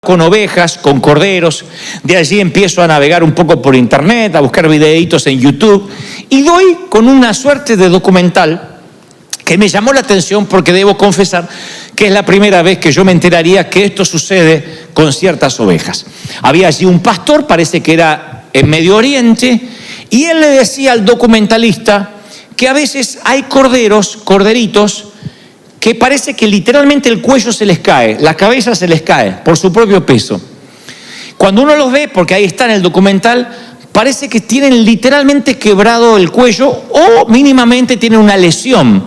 con ovejas, con corderos. De allí empiezo a navegar un poco por internet, a buscar videitos en YouTube y doy con una suerte de documental que me llamó la atención porque debo confesar que es la primera vez que yo me enteraría que esto sucede con ciertas ovejas. Había allí un pastor, parece que era en Medio Oriente, y él le decía al documentalista que a veces hay corderitos, que parece que literalmente el cuello se les cae, la cabeza se les cae por su propio peso. Cuando uno los ve, porque ahí está en el documental, parece que tienen literalmente quebrado el cuello o mínimamente tienen una lesión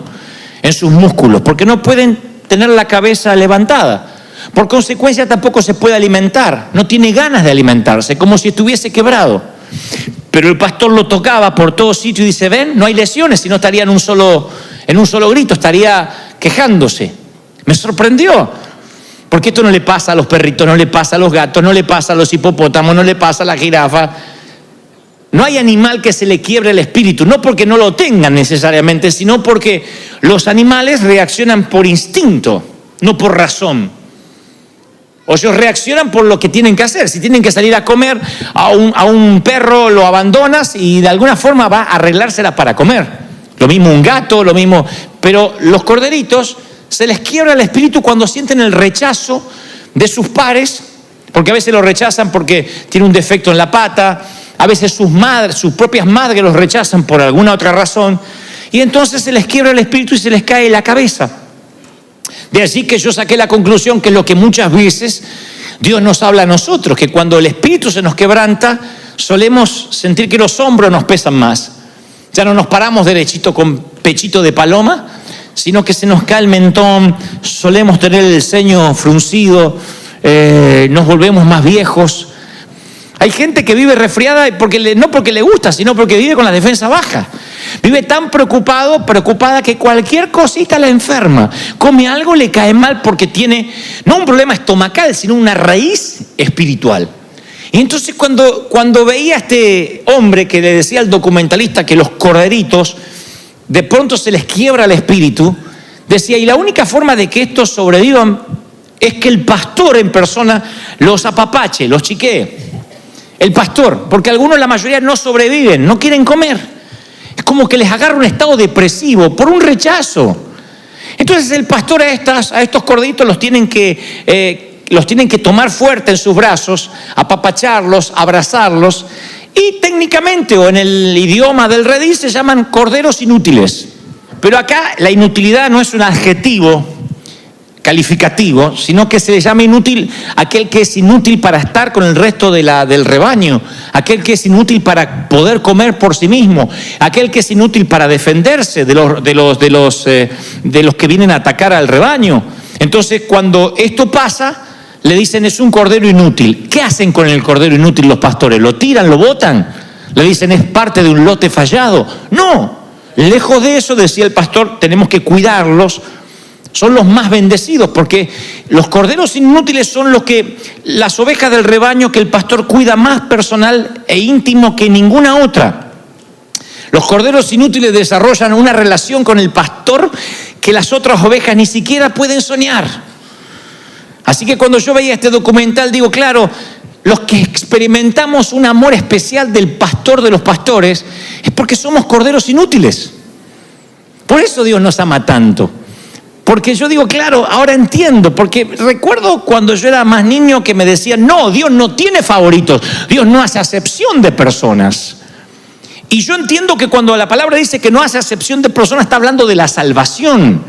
en sus músculos, porque no pueden tener la cabeza levantada. Por consecuencia tampoco se puede alimentar, no tiene ganas de alimentarse, como si estuviese quebrado. Pero el pastor lo tocaba por todo sitio y dice, ven, no hay lesiones, si no estaría en un solo grito, estaría quejándose. Me sorprendió, porque esto no le pasa a los perritos, no le pasa a los gatos, no le pasa a los hipopótamos, no le pasa a la jirafa. No hay animal que se le quiebre el espíritu, no porque no lo tengan necesariamente, sino porque los animales reaccionan por instinto, no por razón. O ellos reaccionan por lo que tienen que hacer. Si tienen que salir a comer, a un perro lo abandonas y de alguna forma va a arreglársela para comer. Lo mismo un gato, lo mismo. Pero los corderitos se les quiebra el espíritu cuando sienten el rechazo de sus pares, porque a veces lo rechazan porque tiene un defecto en la pata, a veces sus propias madres los rechazan por alguna otra razón, y entonces se les quiebra el espíritu y se les cae la cabeza. De allí que yo saqué la conclusión que lo que muchas veces Dios nos habla a nosotros, que cuando el espíritu se nos quebranta, solemos sentir que los hombros nos pesan más. Ya no nos paramos derechito con pechito de paloma, sino que se nos cae el mentón, solemos tener el ceño fruncido, nos volvemos más viejos. Hay gente que vive resfriada no porque le gusta, sino porque vive con la defensa baja. Vive tan preocupada que cualquier cosita la enferma. Come algo, le cae mal porque tiene no un problema estomacal, sino una raíz espiritual. Y entonces cuando veía a este hombre que le decía al documentalista que los corderitos de pronto se les quiebra el espíritu, decía, y la única forma de que estos sobrevivan es que el pastor en persona los apapache, los chiquee. El pastor, porque algunos, la mayoría, no sobreviven, no quieren comer. Es como que les agarra un estado depresivo por un rechazo. Entonces el pastor a estos corderitos los tienen que tomar fuerte en sus brazos, apapacharlos, abrazarlos, y técnicamente, o en el idioma del redil, se llaman corderos inútiles. Pero acá la inutilidad no es un adjetivo calificativo, sino que se le llama inútil aquel que es inútil para estar con el resto del rebaño, aquel que es inútil para poder comer por sí mismo, aquel que es inútil para defenderse de los que vienen a atacar al rebaño. Entonces, cuando esto pasa, le dicen es un cordero inútil. ¿Qué hacen con el cordero inútil los pastores? ¿Lo tiran, lo botan? ¿Le dicen es parte de un lote fallado? No, lejos de eso, decía el pastor, tenemos que cuidarlos. Son los más bendecidos, porque los corderos inútiles son las ovejas del rebaño que el pastor cuida más personal e íntimo que ninguna otra. Los corderos inútiles desarrollan una relación con el pastor que las otras ovejas ni siquiera pueden soñar. Así que cuando yo veía este documental, digo, claro, los que experimentamos un amor especial del pastor de los pastores es porque somos corderos inútiles. Por eso Dios nos ama tanto. Porque yo digo, claro, ahora entiendo, porque recuerdo cuando yo era más niño que me decían, no, Dios no tiene favoritos, Dios no hace acepción de personas. Y yo entiendo que cuando la palabra dice que no hace acepción de personas, está hablando de la salvación,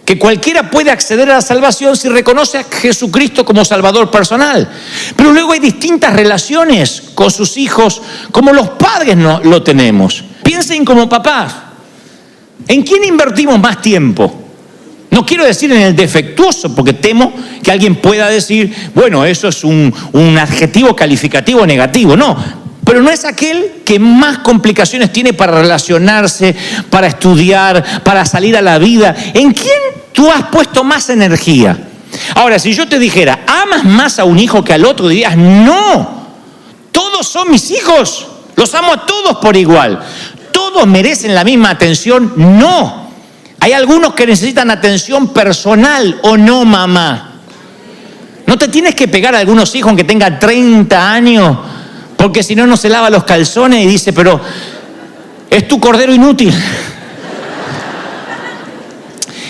que cualquiera puede acceder a la salvación si reconoce a Jesucristo como Salvador personal. Pero luego hay distintas relaciones con sus hijos, como los padres no lo tenemos. Piensen como papás, ¿en quién invertimos más tiempo? No quiero decir en el defectuoso, porque temo que alguien pueda decir, bueno, eso es un adjetivo calificativo negativo. No, pero no es aquel que más complicaciones tiene para relacionarse, para estudiar, para salir a la vida. ¿En quién tú has puesto más energía? Ahora, si yo te dijera, ¿amas más a un hijo que al otro? Dirías, no, todos son mis hijos, los amo a todos por igual. ¿Todos merecen la misma atención? No. Hay algunos que necesitan atención personal, ¿o no, mamá? No te tienes que pegar a algunos hijos aunque tenga 30 años, porque si no, no se lava los calzones y dice, pero es tu cordero inútil.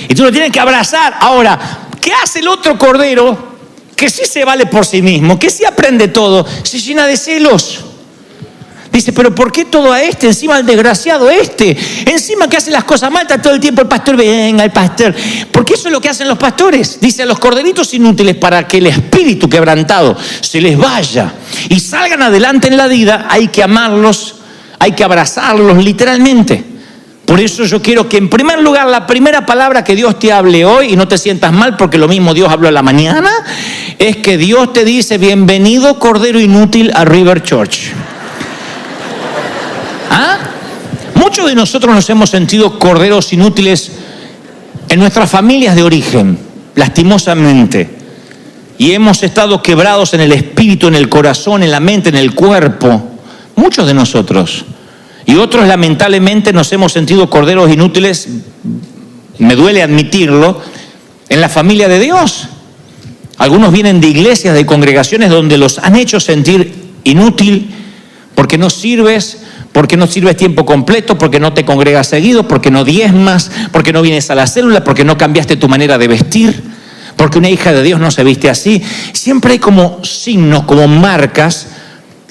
Y tú lo tienes que abrazar. Ahora, ¿qué hace el otro cordero que sí se vale por sí mismo, que sí aprende todo? Se llena de celos. Dice, pero ¿por qué todo a este? Encima el desgraciado este. Encima que hace las cosas mal, está todo el tiempo el pastor, venga el pastor. Porque eso es lo que hacen los pastores. Dice, a los corderitos inútiles, para que el espíritu quebrantado se les vaya y salgan adelante en la vida, hay que amarlos, hay que abrazarlos literalmente. Por eso yo quiero que en primer lugar la primera palabra que Dios te hable hoy, y no te sientas mal porque lo mismo Dios habló a la mañana, es que Dios te dice, bienvenido cordero inútil a River Church. ¿Ah? Muchos de nosotros nos hemos sentido corderos inútiles en nuestras familias de origen, lastimosamente. Y hemos estado quebrados en el espíritu, en el corazón, en la mente, en el cuerpo. Muchos de nosotros. Y otros lamentablemente nos hemos sentido corderos inútiles, me duele admitirlo, en la familia de Dios. Algunos vienen de iglesias, de congregaciones donde los han hecho sentir inútil porque no sirves tiempo completo, porque no te congregas seguido, porque no diezmas, porque no vienes a la célula, porque no cambiaste tu manera de vestir, porque una hija de Dios no se viste así. Siempre hay como signos, como marcas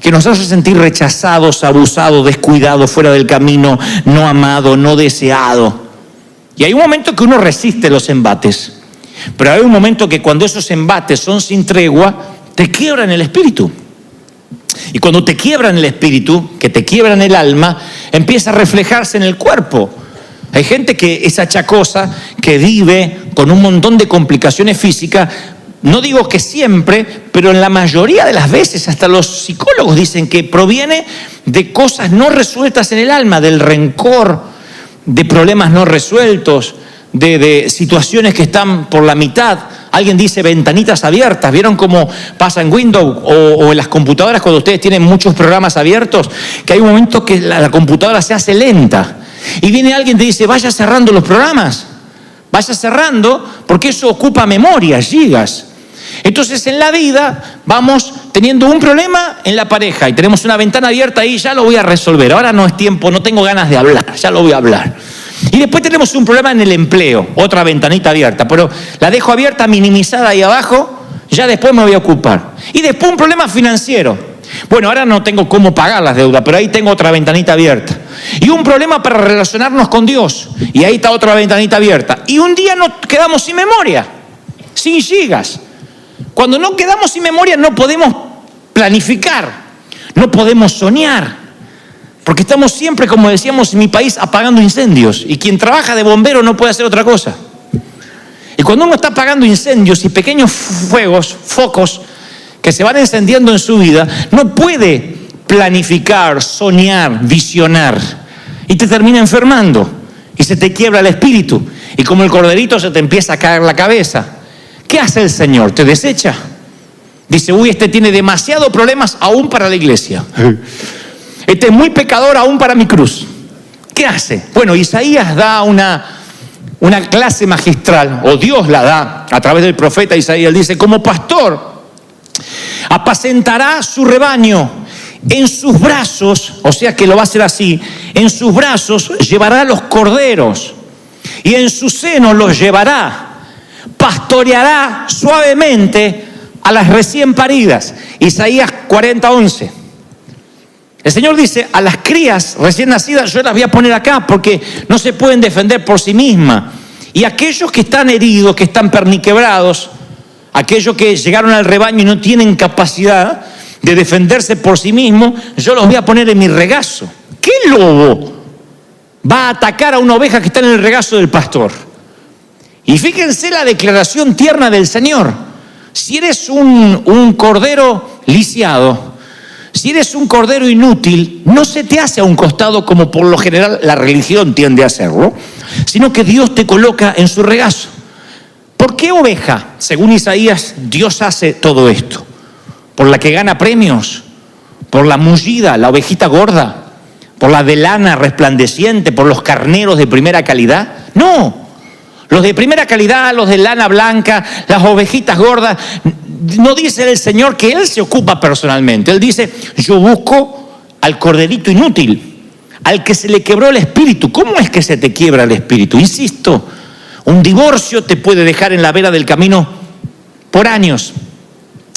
que nos hace sentir rechazados, abusados, descuidados, fuera del camino, no amado, no deseado. Y hay un momento que uno resiste los embates, pero hay un momento que cuando esos embates son sin tregua, te quiebran el espíritu. Y cuando te quiebran el espíritu, que te quiebran el alma, empieza a reflejarse en el cuerpo. Hay gente que es achacosa, que vive con un montón de complicaciones físicas. No digo que siempre, pero en la mayoría de las veces, hasta los psicólogos dicen que proviene de cosas no resueltas en el alma, del rencor, de problemas no resueltos, de situaciones que están por la mitad. Alguien dice ventanitas abiertas. ¿Vieron cómo pasa en Windows o en las computadoras cuando ustedes tienen muchos programas abiertos? Que hay un momento que la computadora se hace lenta. Y viene alguien y te dice, vaya cerrando los programas. Vaya cerrando porque eso ocupa memoria, gigas. Entonces en la vida vamos teniendo un problema en la pareja y tenemos una ventana abierta ahí, ya lo voy a resolver. Ahora no es tiempo, no tengo ganas de hablar, ya lo voy a hablar. Y después tenemos un problema en el empleo, otra ventanita abierta, pero la dejo abierta, minimizada ahí abajo, ya después me voy a ocupar. Y después un problema financiero. Bueno, ahora no tengo cómo pagar las deudas, pero ahí tengo otra ventanita abierta. Y un problema para relacionarnos con Dios, y ahí está otra ventanita abierta. Y un día nos quedamos sin memoria, sin gigas. Cuando no quedamos sin memoria no podemos planificar, no podemos soñar, porque estamos siempre, como decíamos en mi país, apagando incendios. Y quien trabaja de bombero no puede hacer otra cosa. Y cuando uno está apagando incendios y pequeños focos que se van encendiendo en su vida, no puede planificar, soñar, visionar. Y te termina enfermando. Y se te quiebra el espíritu. Y como el corderito se te empieza a caer la cabeza. ¿Qué hace el Señor? ¿Te desecha? Dice, uy, este tiene demasiados problemas aún para la iglesia. Este es muy pecador aún para mi cruz. ¿Qué hace? Bueno, Isaías da una clase magistral, o Dios la da a través del profeta Isaías. Dice, como pastor, apacentará su rebaño en sus brazos, o sea que lo va a hacer así, en sus brazos llevará los corderos y en su seno los llevará. Pastoreará suavemente a las recién paridas. Isaías 40:11. El Señor dice, a las crías recién nacidas yo las voy a poner acá porque no se pueden defender por sí mismas. Y aquellos que están heridos, que están perniquebrados, aquellos que llegaron al rebaño y no tienen capacidad de defenderse por sí mismos, yo los voy a poner en mi regazo. ¿Qué lobo va a atacar a una oveja que está en el regazo del pastor? Y fíjense la declaración tierna del Señor. Si eres un cordero lisiado, si eres un cordero inútil, no se te hace a un costado como por lo general la religión tiende a hacerlo, sino que Dios te coloca en su regazo. ¿Por qué oveja? Según Isaías, Dios hace todo esto. ¿Por la que gana premios? ¿Por la mullida, la ovejita gorda? ¿Por la de lana resplandeciente? ¿Por los carneros de primera calidad? No. Los de primera calidad, los de lana blanca, las ovejitas gordas. No dice el Señor que Él se ocupa personalmente. Él dice, yo busco al corderito inútil, al que se le quebró el espíritu. ¿Cómo es que se te quiebra el espíritu? Insisto, un divorcio te puede dejar en la vera del camino por años.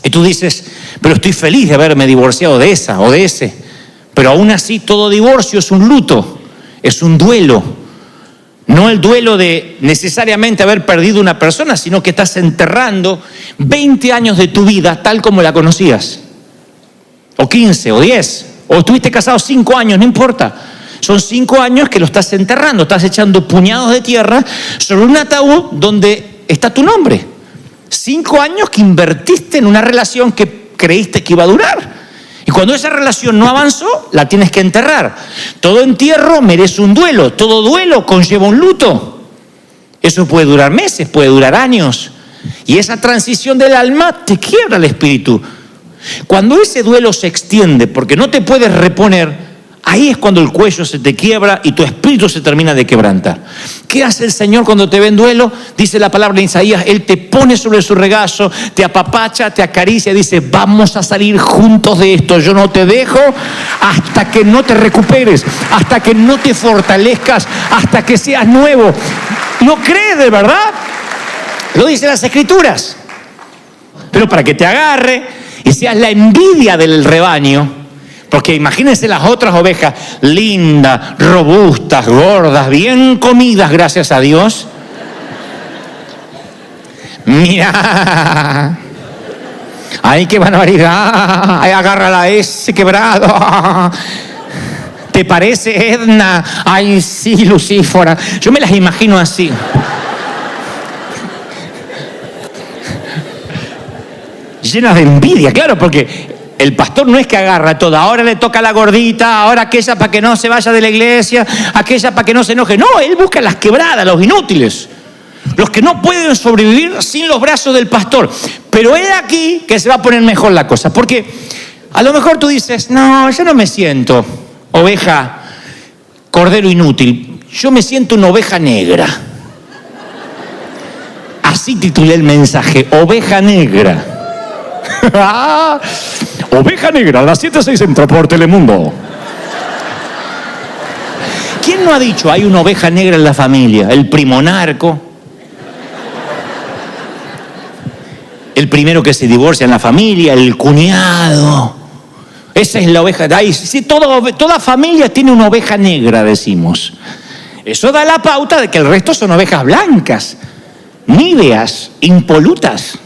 Y tú dices, pero estoy feliz de haberme divorciado de esa o de ese. Pero aún así todo divorcio es un luto, es un duelo. No el duelo de necesariamente haber perdido una persona, sino que estás enterrando 20 años de tu vida tal como la conocías. O 15, o 10, o estuviste casado 5 años, no importa. Son 5 años que lo estás enterrando, estás echando puñados de tierra sobre un ataúd donde está tu nombre. 5 años que invertiste en una relación que creíste que iba a durar. Y cuando esa relación no avanzó, la tienes que enterrar. Todo entierro merece un duelo. Todo duelo conlleva un luto. Eso puede durar meses, puede durar años. Y esa transición del alma te quiebra el espíritu. Cuando ese duelo se extiende porque no te puedes reponer, ahí es cuando el cuello se te quiebra y tu espíritu se termina de quebrantar. ¿Qué hace el Señor cuando te ve en duelo? Dice la palabra en Isaías, Él te pone sobre su regazo, te apapacha, te acaricia, dice, vamos a salir juntos de esto. Yo no te dejo hasta que no te recuperes, hasta que no te fortalezcas, hasta que seas nuevo. ¿Lo crees de verdad? Lo dicen las Escrituras. Pero para que te agarre y seas la envidia del rebaño. Porque imagínense las otras ovejas, lindas, robustas, gordas, bien comidas, gracias a Dios. Mira, ahí que van a venir, ay, agárrala ese quebrado. ¿Te parece, Edna? Ay, sí, Lucífora. Yo me las imagino así. Llenas de envidia, claro, porque el pastor no es que agarra toda, ahora le toca a la gordita, ahora aquella para que no se vaya de la iglesia, aquella para que no se enoje. No, él busca las quebradas, los inútiles, los que no pueden sobrevivir sin los brazos del pastor. Pero es aquí que se va a poner mejor la cosa, porque a lo mejor tú dices, no, yo no me siento oveja, cordero inútil, yo me siento una oveja negra. Así titulé el mensaje, oveja negra. Oveja negra, a las 7:06 entra por Telemundo. ¿Quién no ha dicho hay una oveja negra en la familia? El primo narco, el primero que se divorcia en la familia, el cuñado. Esa es la oveja. Sí, toda familia tiene una oveja negra, decimos. Eso da la pauta de que el resto son ovejas blancas, níveas, impolutas.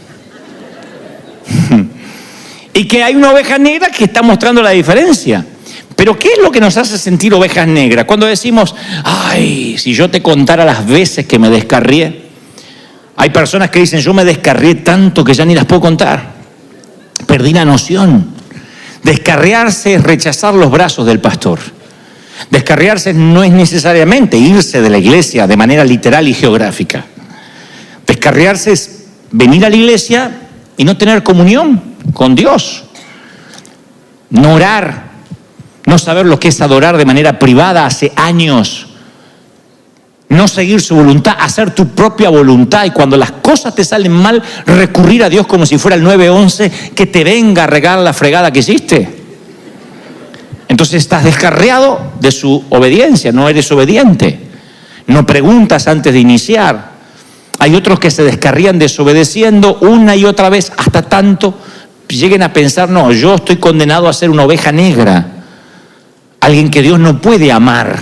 Y que hay una oveja negra que está mostrando la diferencia. Pero ¿qué es lo que nos hace sentir ovejas negras? Cuando decimos, ay, si yo te contara las veces que me descarrié. Hay personas que dicen, yo me descarrié tanto que ya ni las puedo contar. Perdí la noción. Descarriarse es rechazar los brazos del pastor. Descarriarse no es necesariamente irse de la iglesia de manera literal y geográfica. Descarriarse es venir a la iglesia y no tener comunión con Dios, no orar, no saber lo que es adorar de manera privada hace años, no seguir su voluntad, hacer tu propia voluntad y cuando las cosas te salen mal, recurrir a Dios como si fuera el 911 que te venga a regar la fregada que hiciste. Entonces estás descarriado de su obediencia, no eres obediente, no preguntas antes de iniciar. Hay otros que se descarrían desobedeciendo una y otra vez hasta tanto lleguen a pensar, no, yo estoy condenado a ser una oveja negra, alguien que Dios no puede amar.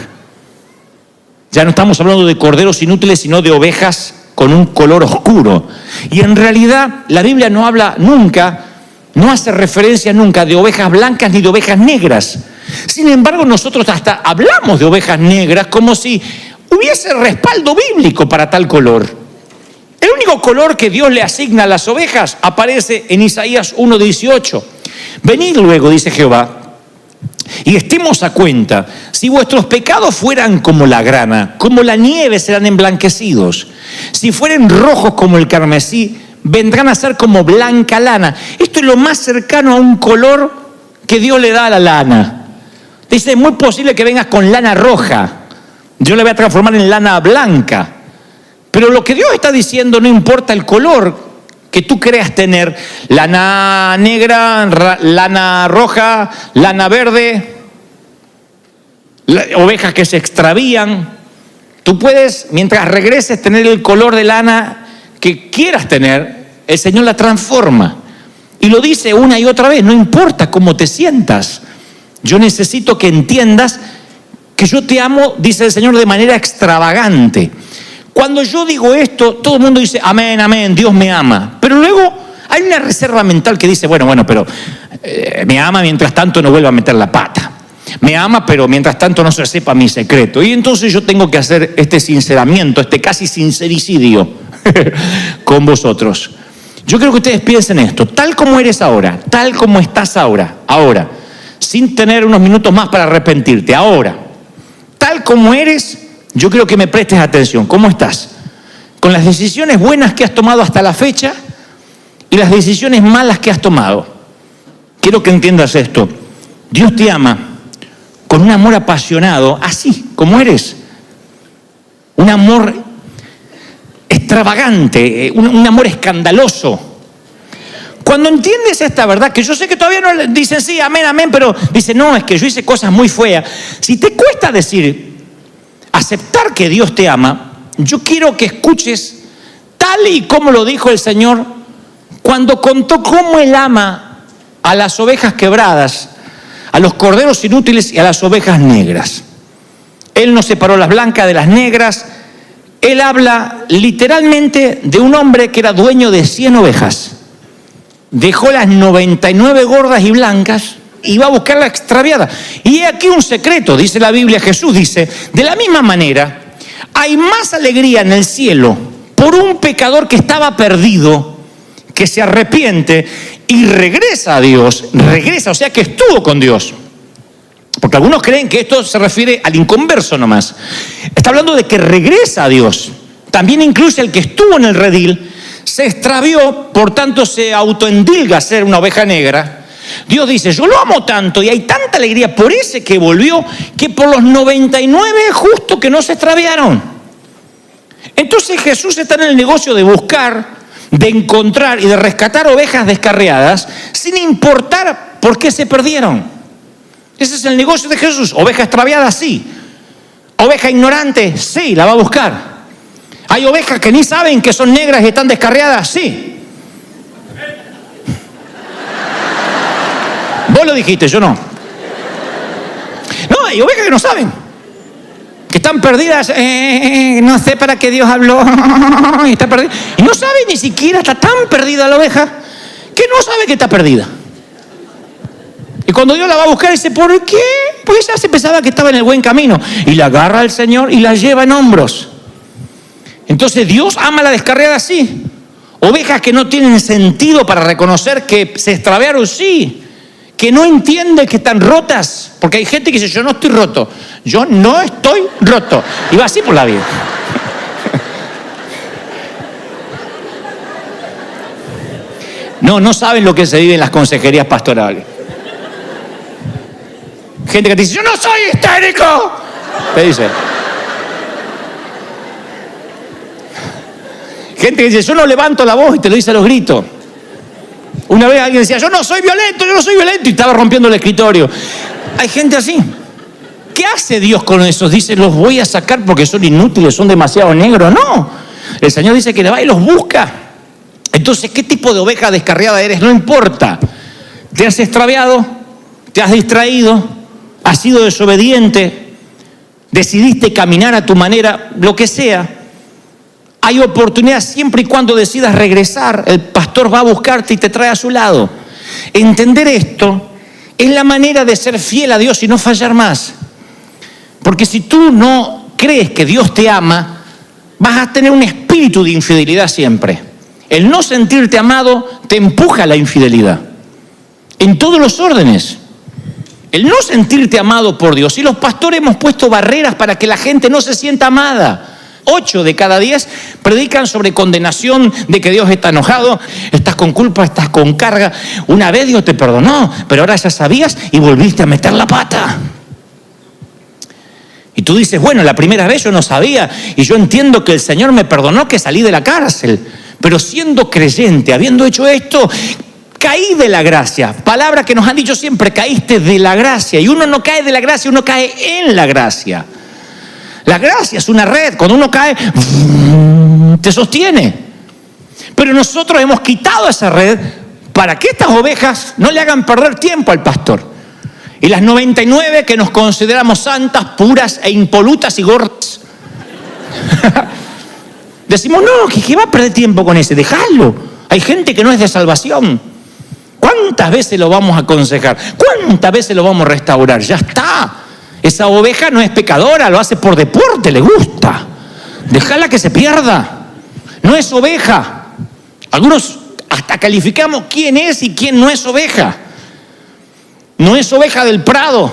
Ya no estamos hablando de corderos inútiles, sino de ovejas con un color oscuro. Y en realidad la Biblia no habla nunca, no hace referencia nunca de ovejas blancas ni de ovejas negras. Sin embargo, nosotros hasta hablamos de ovejas negras como si hubiese respaldo bíblico para tal color. El único color que Dios le asigna a las ovejas aparece en Isaías 1:18. Venid luego, dice Jehová, y estemos a cuenta, si vuestros pecados fueran como la grana, como la nieve serán emblanquecidos. Si fueren rojos como el carmesí, vendrán a ser como blanca lana. Esto es lo más cercano a un color que Dios le da a la lana. Dice, es muy posible que vengas con lana roja. Yo la voy a transformar en lana blanca. Pero lo que Dios está diciendo, no importa el color que tú creas tener, lana negra, lana roja, lana verde, ovejas que se extravían, tú puedes, mientras regreses, tener el color de lana que quieras tener, el Señor la transforma. Y lo dice una y otra vez, no importa cómo te sientas, yo necesito que entiendas que yo te amo, dice el Señor, de manera extravagante. Cuando yo digo esto, todo el mundo dice, amén, amén, Dios me ama. Pero luego hay una reserva mental que dice, bueno, pero me ama mientras tanto no vuelva a meter la pata. Me ama, pero mientras tanto no se sepa mi secreto. Y entonces yo tengo que hacer este sinceramiento, este casi sincericidio con vosotros. Yo creo que ustedes piensen esto, tal como eres ahora, tal como estás ahora, sin tener unos minutos más para arrepentirte, ahora, tal como eres. Yo creo que me prestes atención. ¿Cómo estás? Con las decisiones buenas que has tomado hasta la fecha y las decisiones malas que has tomado. Quiero que entiendas esto. Dios te ama con un amor apasionado, así como eres. Un amor extravagante, un amor escandaloso. Cuando entiendes esta verdad, que yo sé que todavía no dicen sí, amén, amén, pero dicen, no, es que yo hice cosas muy feas. Si te cuesta aceptar que Dios te ama, yo quiero que escuches tal y como lo dijo el Señor cuando contó cómo Él ama a las ovejas quebradas, a los corderos inútiles y a las ovejas negras. Él no separó las blancas de las negras. Él habla literalmente de un hombre que era dueño de 100 ovejas. Dejó las 99 gordas y blancas y va a buscar la extraviada. Y he aquí un secreto, dice la Biblia. Jesús dice, de la misma manera, hay más alegría en el cielo por un pecador que estaba perdido, que se arrepiente y regresa a Dios, o sea que estuvo con Dios. Porque algunos creen que esto se refiere al inconverso nomás. Está hablando de que regresa a Dios. También incluye el que estuvo en el redil, se extravió, por tanto se autoendilga a ser una oveja negra. Dios dice, yo lo amo tanto y hay tanta alegría por ese que volvió, que por los 99 justo que no se extraviaron. Entonces Jesús está en el negocio de buscar, de encontrar y de rescatar ovejas descarriadas, sin importar por qué se perdieron. Ese es el negocio de Jesús. Oveja extraviada, sí. Oveja ignorante, sí, la va a buscar. Hay ovejas que ni saben que son negras y están descarriadas, sí. Vos lo dijiste, yo no. No, hay ovejas que no saben, que están perdidas, no sé para qué Dios habló, y está perdida. Y no sabe ni siquiera, está tan perdida la oveja, que no sabe que está perdida. Y cuando Dios la va a buscar, dice, ¿por qué? Pues ella se pensaba que estaba en el buen camino. Y la agarra al Señor y la lleva en hombros. Entonces Dios ama a la descarriada, sí. Ovejas que no tienen sentido para reconocer que se extraviaron, sí. Que no entiende que están rotas, porque hay gente que dice, yo no estoy roto, yo no estoy roto, y va así por la vida. No saben lo que se vive en las consejerías pastorales. Gente que te dice, yo no soy histérico, te dice. Gente que dice, yo no levanto la voz, y te lo dice a los gritos. Una vez alguien decía, yo no soy violento, y estaba rompiendo el escritorio. Hay gente así. ¿Qué hace Dios con esos? Dice, los voy a sacar porque son inútiles, son demasiado negros. No, el Señor dice que le va y los busca. Entonces, ¿qué tipo de oveja descarriada eres? No importa. ¿Te has extraviado? ¿Te has distraído? ¿Has sido desobediente? ¿Decidiste caminar a tu manera? Lo que sea. Hay oportunidad siempre y cuando decidas regresar. El pastor va a buscarte y te trae a su lado. Entender esto es la manera de ser fiel a Dios y no fallar más. Porque si tú no crees que Dios te ama, vas a tener un espíritu de infidelidad siempre. El no sentirte amado te empuja a la infidelidad. En todos los órdenes. El no sentirte amado por Dios. Y los pastores hemos puesto barreras para que la gente no se sienta amada. 8 de cada 10 predican sobre condenación, de que Dios está enojado, estás con culpa, estás con carga. Una vez Dios te perdonó, pero ahora ya sabías y volviste a meter la pata. Y tú dices, bueno, la primera vez yo no sabía y yo entiendo que el Señor me perdonó que salí de la cárcel. Pero siendo creyente, habiendo hecho esto, caí de la gracia. Palabra que nos han dicho siempre, caíste de la gracia. Y uno no cae de la gracia, uno cae en la gracia. La gracia es una red. Cuando uno cae, te sostiene. Pero nosotros hemos quitado esa red para que estas ovejas no le hagan perder tiempo al pastor. Y las 99 que nos consideramos santas, puras e impolutas y gordas, decimos, no, que va a perder tiempo con ese, dejadlo. Hay gente que no es de salvación. ¿Cuántas veces lo vamos a aconsejar? ¿Cuántas veces lo vamos a restaurar? Ya está. Esa oveja no es pecadora, lo hace por deporte, le gusta. Déjala que se pierda. No es oveja. Algunos hasta calificamos quién es y quién no es oveja. No es oveja del prado.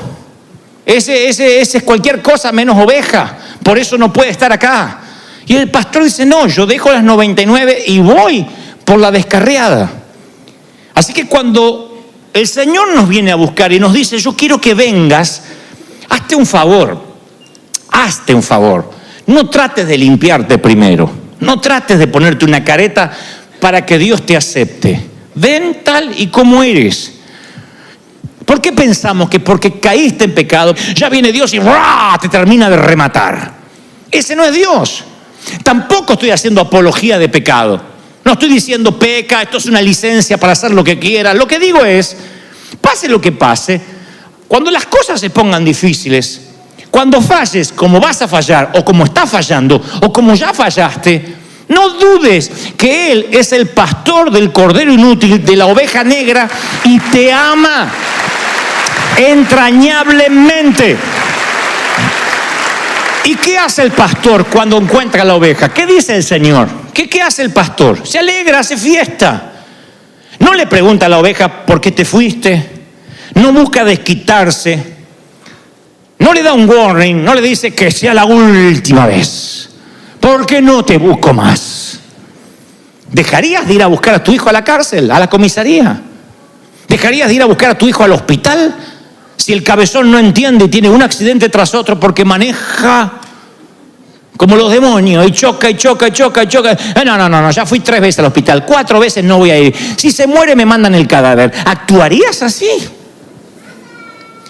Ese es cualquier cosa menos oveja. Por eso no puede estar acá. Y el pastor dice, no, yo dejo las 99 y voy por la descarriada. Así que cuando el Señor nos viene a buscar y nos dice, yo quiero que vengas, hazte un favor. No trates de limpiarte primero. No trates de ponerte una careta para que Dios te acepte. Ven tal y como eres. ¿Por qué pensamos que porque caíste en pecado, ya viene Dios y ¡bra!, te termina de rematar? Ese no es Dios. Tampoco estoy haciendo apología de pecado. No estoy diciendo peca, esto es una licencia para hacer lo que quiera. Lo que digo es, pase lo que pase, cuando las cosas se pongan difíciles, cuando falles como vas a fallar, o como estás fallando, o como ya fallaste, no dudes que Él es el pastor del cordero inútil, de la oveja negra, y te ama entrañablemente. ¿Y qué hace el pastor cuando encuentra a la oveja? ¿Qué dice el Señor? ¿Qué hace el pastor? Se alegra, hace fiesta. No le pregunta a la oveja por qué te fuiste. No busca desquitarse. No le da un warning. No le dice que sea la última vez. ¿Por qué no te busco más? ¿Dejarías de ir a buscar a tu hijo a la cárcel, a la comisaría? ¿Dejarías de ir a buscar a tu hijo al hospital? Si el cabezón no entiende y tiene un accidente tras otro porque maneja como los demonios y choca. No, ya fui 3 veces al hospital, 4 veces no voy a ir. Si se muere me mandan el cadáver. ¿Actuarías así?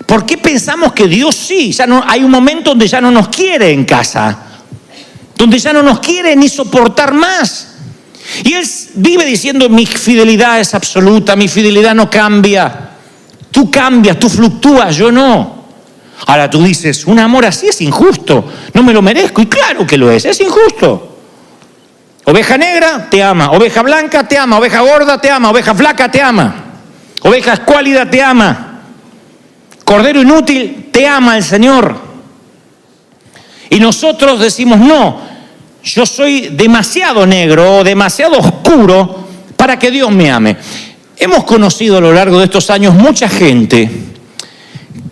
¿Por qué pensamos que Dios sí? Ya no, hay un momento donde ya no nos quiere en casa, donde ya no nos quiere ni soportar más. Y Él vive diciendo, mi fidelidad es absoluta, mi fidelidad no cambia. Tú cambias, tú fluctúas, yo no. Ahora tú dices, un amor así es injusto, no me lo merezco. Y claro que lo es injusto. Oveja negra, te ama. Oveja blanca, te ama. Oveja gorda, te ama. Oveja flaca, te ama. Oveja escuálida, te ama. Cordero inútil, te ama el Señor. Y nosotros decimos, no, yo soy demasiado negro o demasiado oscuro para que Dios me ame. Hemos conocido a lo largo de estos años mucha gente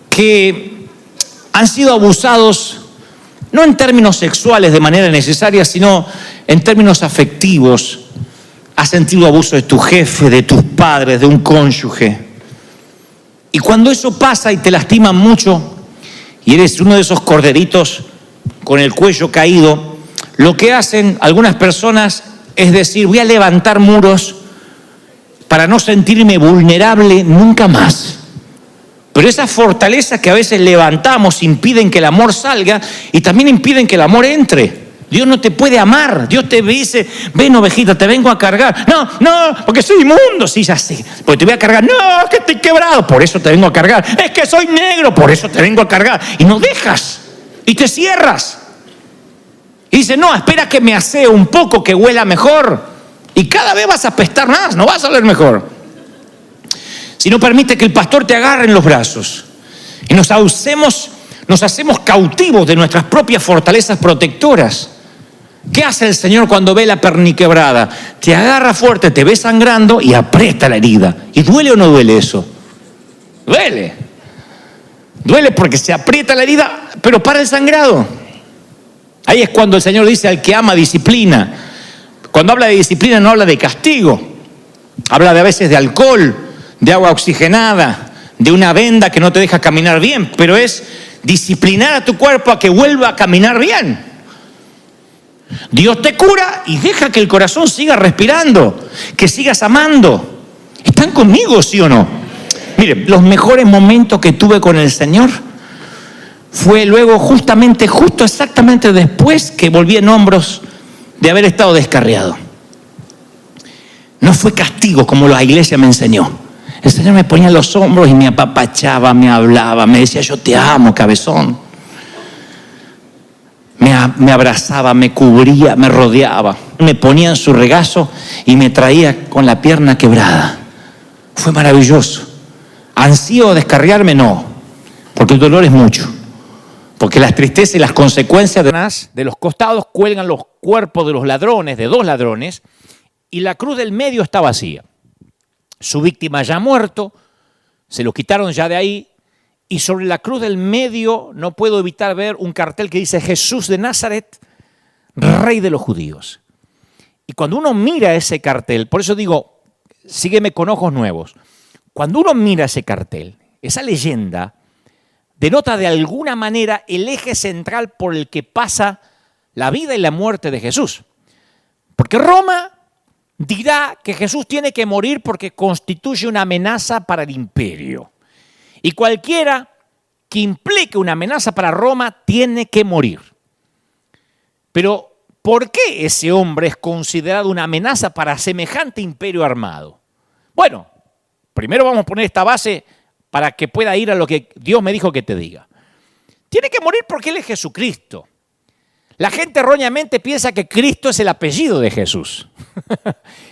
que han sido abusados, no en términos sexuales de manera necesaria, sino en términos afectivos. Has sentido abuso de tu jefe, de tus padres, de un cónyuge. Y cuando eso pasa y te lastiman mucho, y eres uno de esos corderitos con el cuello caído, lo que hacen algunas personas es decir, voy a levantar muros para no sentirme vulnerable nunca más. Pero esas fortalezas que a veces levantamos impiden que el amor salga y también impiden que el amor entre. Dios no te puede amar. Dios te dice, ven ovejita, te vengo a cargar. No, porque soy inmundo. Sí, ya sé, porque te voy a cargar. No, es que estoy quebrado, por eso te vengo a cargar. Es que soy negro, por eso te vengo a cargar. Y no dejas, y te cierras. Y dice, no, espera que me asee un poco, que huela mejor. Y cada vez vas a apestar más, no vas a oler mejor. Si no permite que el pastor te agarre en los brazos y nos hacemos cautivos de nuestras propias fortalezas protectoras. ¿Qué hace el Señor cuando ve la perniquebrada? Te agarra fuerte, te ve sangrando y aprieta la herida. ¿Y duele o no duele eso? Duele. Duele porque se aprieta la herida, pero para el sangrado. Ahí es cuando el Señor dice al que ama disciplina. Cuando habla de disciplina no habla de castigo. Habla de a veces de alcohol, de agua oxigenada, de una venda que no te deja caminar bien, pero es disciplinar a tu cuerpo a que vuelva a caminar bien. Dios te cura y deja que el corazón siga respirando, que sigas amando. ¿Están conmigo, sí o no? Miren, los mejores momentos que tuve con el Señor fue luego justo exactamente después que volví en hombros de haber estado descarriado. No fue castigo como la iglesia me enseñó. El Señor me ponía en los hombros y me apapachaba, me hablaba, me decía: yo te amo, cabezón. Me abrazaba, me cubría, me rodeaba. Me ponía en su regazo y me traía con la pierna quebrada. Fue maravilloso. ¿Ansío descarriarme? No, porque el dolor es mucho. Porque las tristezas y las consecuencias de los costados cuelgan los cuerpos de los ladrones, de 2 ladrones, y la cruz del medio está vacía. Su víctima ya ha muerto, se lo quitaron ya de ahí, y sobre la cruz del medio no puedo evitar ver un cartel que dice: Jesús de Nazaret, Rey de los judíos. Y cuando uno mira ese cartel, por eso digo, sígueme con ojos nuevos, cuando uno mira ese cartel, esa leyenda denota de alguna manera el eje central por el que pasa la vida y la muerte de Jesús. Porque Roma dirá que Jesús tiene que morir porque constituye una amenaza para el imperio. Y cualquiera que implique una amenaza para Roma tiene que morir. Pero, ¿por qué ese hombre es considerado una amenaza para semejante imperio armado? Bueno, primero vamos a poner esta base para que pueda ir a lo que Dios me dijo que te diga. Tiene que morir porque Él es Jesucristo. La gente erróneamente piensa que Cristo es el apellido de Jesús.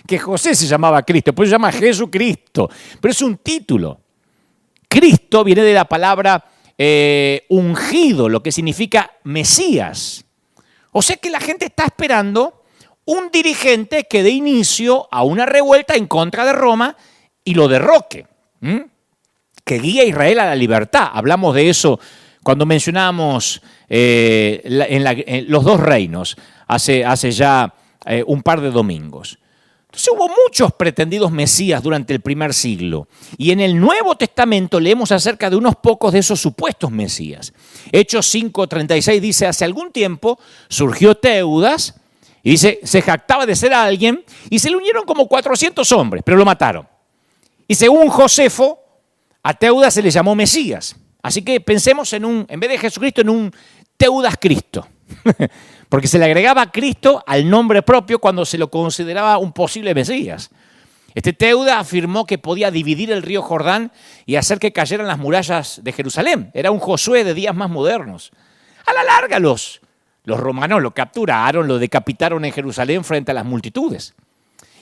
Que José se llamaba Cristo, pues se llama Jesucristo. Pero es un título. Cristo viene de la palabra ungido, lo que significa Mesías. O sea que la gente está esperando un dirigente que dé inicio a una revuelta en contra de Roma y lo derroque. Que guíe a Israel a la libertad. Hablamos de eso cuando mencionábamos en los 2 reinos, hace ya un par de domingos. Entonces hubo muchos pretendidos mesías durante el primer siglo. Y en el Nuevo Testamento leemos acerca de unos pocos de esos supuestos mesías. Hechos 5:36 dice: hace algún tiempo surgió Teudas, y dice, se jactaba de ser alguien, y se le unieron como 400 hombres, pero lo mataron. Y según Josefo, a Teudas se le llamó Mesías. Así que pensemos en vez de Jesucristo, en un Teudas Cristo. Porque se le agregaba a Cristo al nombre propio cuando se lo consideraba un posible Mesías. Este Teudas afirmó que podía dividir el río Jordán y hacer que cayeran las murallas de Jerusalén. Era un Josué de días más modernos. A la larga los romanos lo capturaron, lo decapitaron en Jerusalén frente a las multitudes.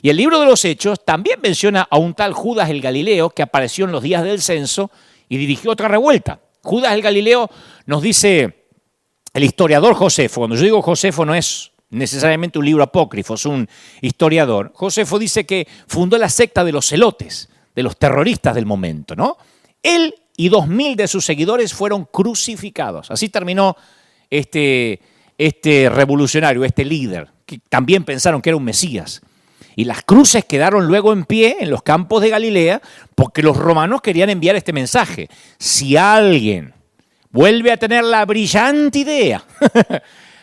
Y el libro de los Hechos también menciona a un tal Judas el Galileo que apareció en los días del censo y dirigió otra revuelta. Judas el Galileo nos dice el historiador Josefo. Cuando yo digo Josefo no es necesariamente un libro apócrifo, es un historiador. Josefo dice que fundó la secta de los celotes, de los terroristas del momento, ¿no? Él y 2000 de sus seguidores fueron crucificados. Así terminó este revolucionario, este líder, que también pensaron que era un Mesías. Y las cruces quedaron luego en pie en los campos de Galilea porque los romanos querían enviar este mensaje. Si alguien vuelve a tener la brillante idea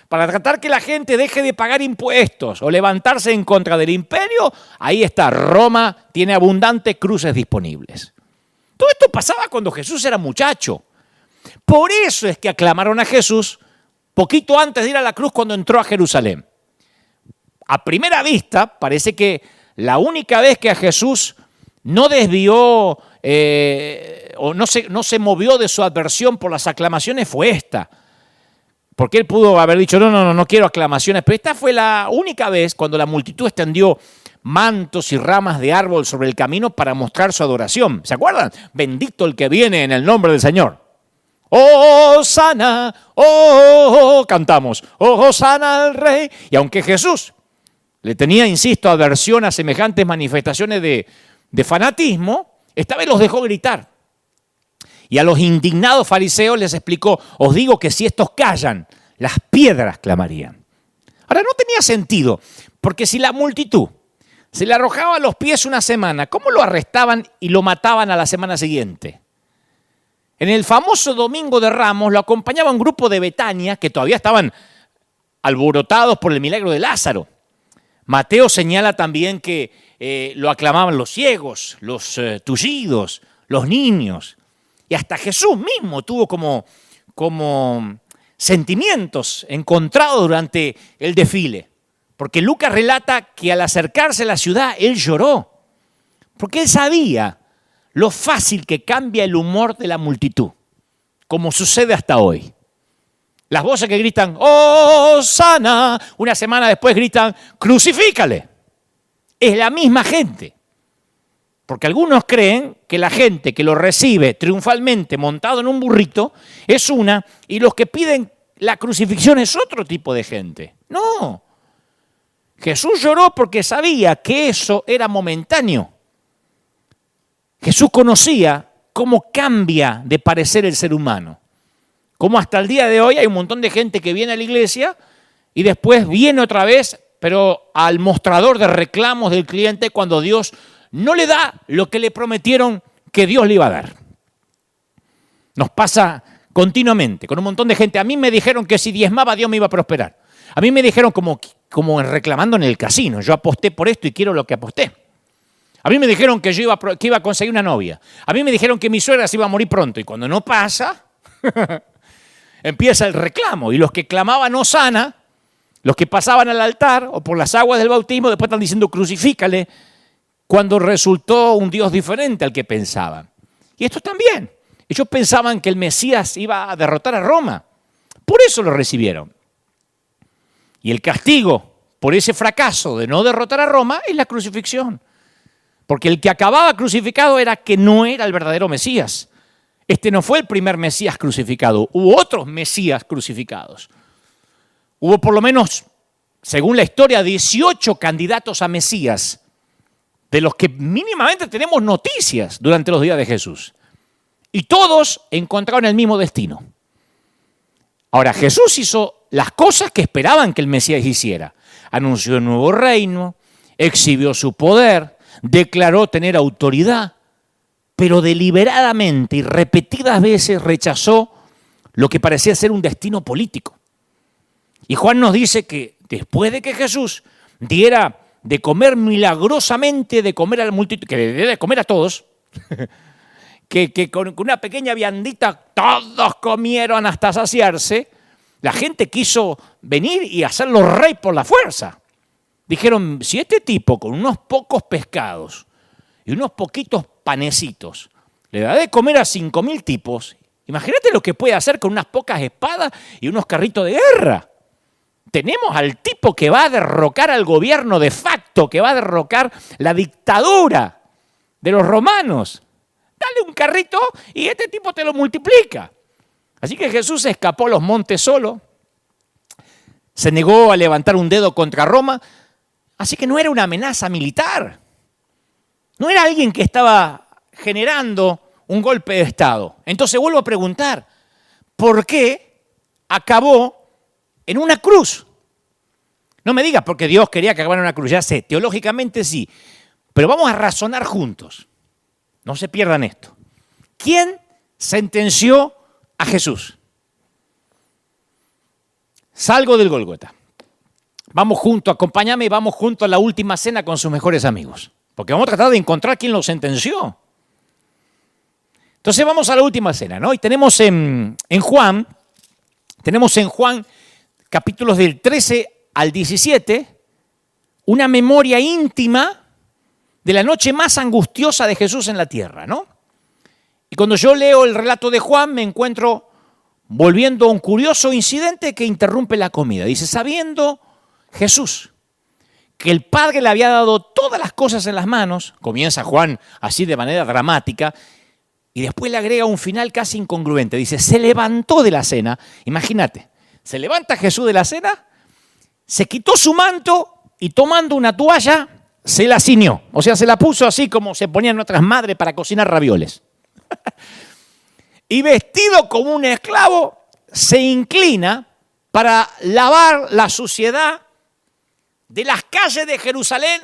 para tratar que la gente deje de pagar impuestos o levantarse en contra del imperio, ahí está, Roma tiene abundantes cruces disponibles. Todo esto pasaba cuando Jesús era muchacho. Por eso es que aclamaron a Jesús poquito antes de ir a la cruz cuando entró a Jerusalén. A primera vista, parece que la única vez que a Jesús no desvió o no se movió de su adversión por las aclamaciones fue esta. Porque él pudo haber dicho, no quiero aclamaciones, pero esta fue la única vez cuando la multitud extendió mantos y ramas de árbol sobre el camino para mostrar su adoración. ¿Se acuerdan? Bendito el que viene en el nombre del Señor. ¡Oh, sana! ¡Oh, cantamos! ¡Oh, sana al Rey! Y aunque Jesús le tenía, insisto, aversión a semejantes manifestaciones de fanatismo, esta vez los dejó gritar. Y a los indignados fariseos les explicó, os digo que si estos callan, las piedras clamarían. Ahora, no tenía sentido, porque si la multitud se le arrojaba a los pies una semana, ¿cómo lo arrestaban y lo mataban a la semana siguiente? En el famoso Domingo de Ramos lo acompañaba un grupo de Betania que todavía estaban alborotados por el milagro de Lázaro. Mateo señala también que lo aclamaban los ciegos, los tullidos, los niños. Y hasta Jesús mismo tuvo como sentimientos encontrados durante el desfile. Porque Lucas relata que al acercarse a la ciudad, él lloró. Porque él sabía lo fácil que cambia el humor de la multitud, como sucede hasta hoy. Las voces que gritan, ¡oh, sana! Una semana después gritan, ¡crucifícale! Es la misma gente. Porque algunos creen que la gente que lo recibe triunfalmente montado en un burrito es una, y los que piden la crucifixión es otro tipo de gente. No. Jesús lloró porque sabía que eso era momentáneo. Jesús conocía cómo cambia de parecer el ser humano. Cómo hasta el día de hoy hay un montón de gente que viene a la iglesia y después viene otra vez, pero al mostrador de reclamos del cliente cuando Dios no le da lo que le prometieron que Dios le iba a dar. Nos pasa continuamente con un montón de gente. A mí me dijeron que si diezmaba Dios me iba a prosperar. A mí me dijeron como reclamando en el casino. Yo aposté por esto y quiero lo que aposté. A mí me dijeron que yo iba a conseguir una novia. A mí me dijeron que mi suegra se iba a morir pronto. Y cuando no pasa, empieza el reclamo. Y los que clamaban Hosana, los que pasaban al altar o por las aguas del bautismo, después están diciendo crucifícale, cuando resultó un Dios diferente al que pensaban. Y estos también. Ellos pensaban que el Mesías iba a derrotar a Roma. Por eso lo recibieron. Y el castigo por ese fracaso de no derrotar a Roma es la crucifixión. Porque el que acababa crucificado era que no era el verdadero Mesías. Este no fue el primer Mesías crucificado. Hubo otros Mesías crucificados. Hubo por lo menos, según la historia, 18 candidatos a Mesías, de los que mínimamente tenemos noticias durante los días de Jesús. Y todos encontraron el mismo destino. Ahora, Jesús hizo las cosas que esperaban que el Mesías hiciera. Anunció un nuevo reino, exhibió su poder, declaró tener autoridad, pero deliberadamente y repetidas veces rechazó lo que parecía ser un destino político. Y Juan nos dice que después de que Jesús diera de comer milagrosamente, de comer a la multitud, que le diera de comer a todos, que con una pequeña viandita todos comieron hasta saciarse, la gente quiso venir y hacerlo rey por la fuerza. Dijeron, si este tipo con unos pocos pescados y unos poquitos panecitos le da de comer a 5.000 tipos, imagínate lo que puede hacer con unas pocas espadas y unos carritos de guerra. Tenemos al tipo que va a derrocar al gobierno de facto, que va a derrocar la dictadura de los romanos. Dale un carrito y este tipo te lo multiplica. Así que Jesús escapó a los montes solo, se negó a levantar un dedo contra Roma. Así que no era una amenaza militar. No era alguien que estaba generando un golpe de Estado. Entonces vuelvo a preguntar, ¿por qué acabó en una cruz? No me digas porque Dios quería que acabara en una cruz. Ya sé, teológicamente sí. Pero vamos a razonar juntos. No se pierdan esto. ¿Quién sentenció a Jesús? Salgo del Gólgota. Vamos juntos, acompáñame y vamos juntos a la última cena con sus mejores amigos. Porque vamos a tratar de encontrar quién lo sentenció. Entonces vamos a la última cena, ¿no? Y tenemos en Juan capítulos del 13 al 17, una memoria íntima de la noche más angustiosa de Jesús en la tierra, ¿no? Y cuando yo leo el relato de Juan me encuentro volviendo a un curioso incidente que interrumpe la comida. Dice, sabiendo Jesús que el Padre le había dado todas las cosas en las manos, comienza Juan así de manera dramática, y después le agrega un final casi incongruente. Dice, se levantó de la cena, imagínate, se levanta Jesús de la cena, se quitó su manto y tomando una toalla se la ciñó. O sea, se la puso así como se ponían otras madres para cocinar ravioles. Y vestido como un esclavo, se inclina para lavar la suciedad de las calles de Jerusalén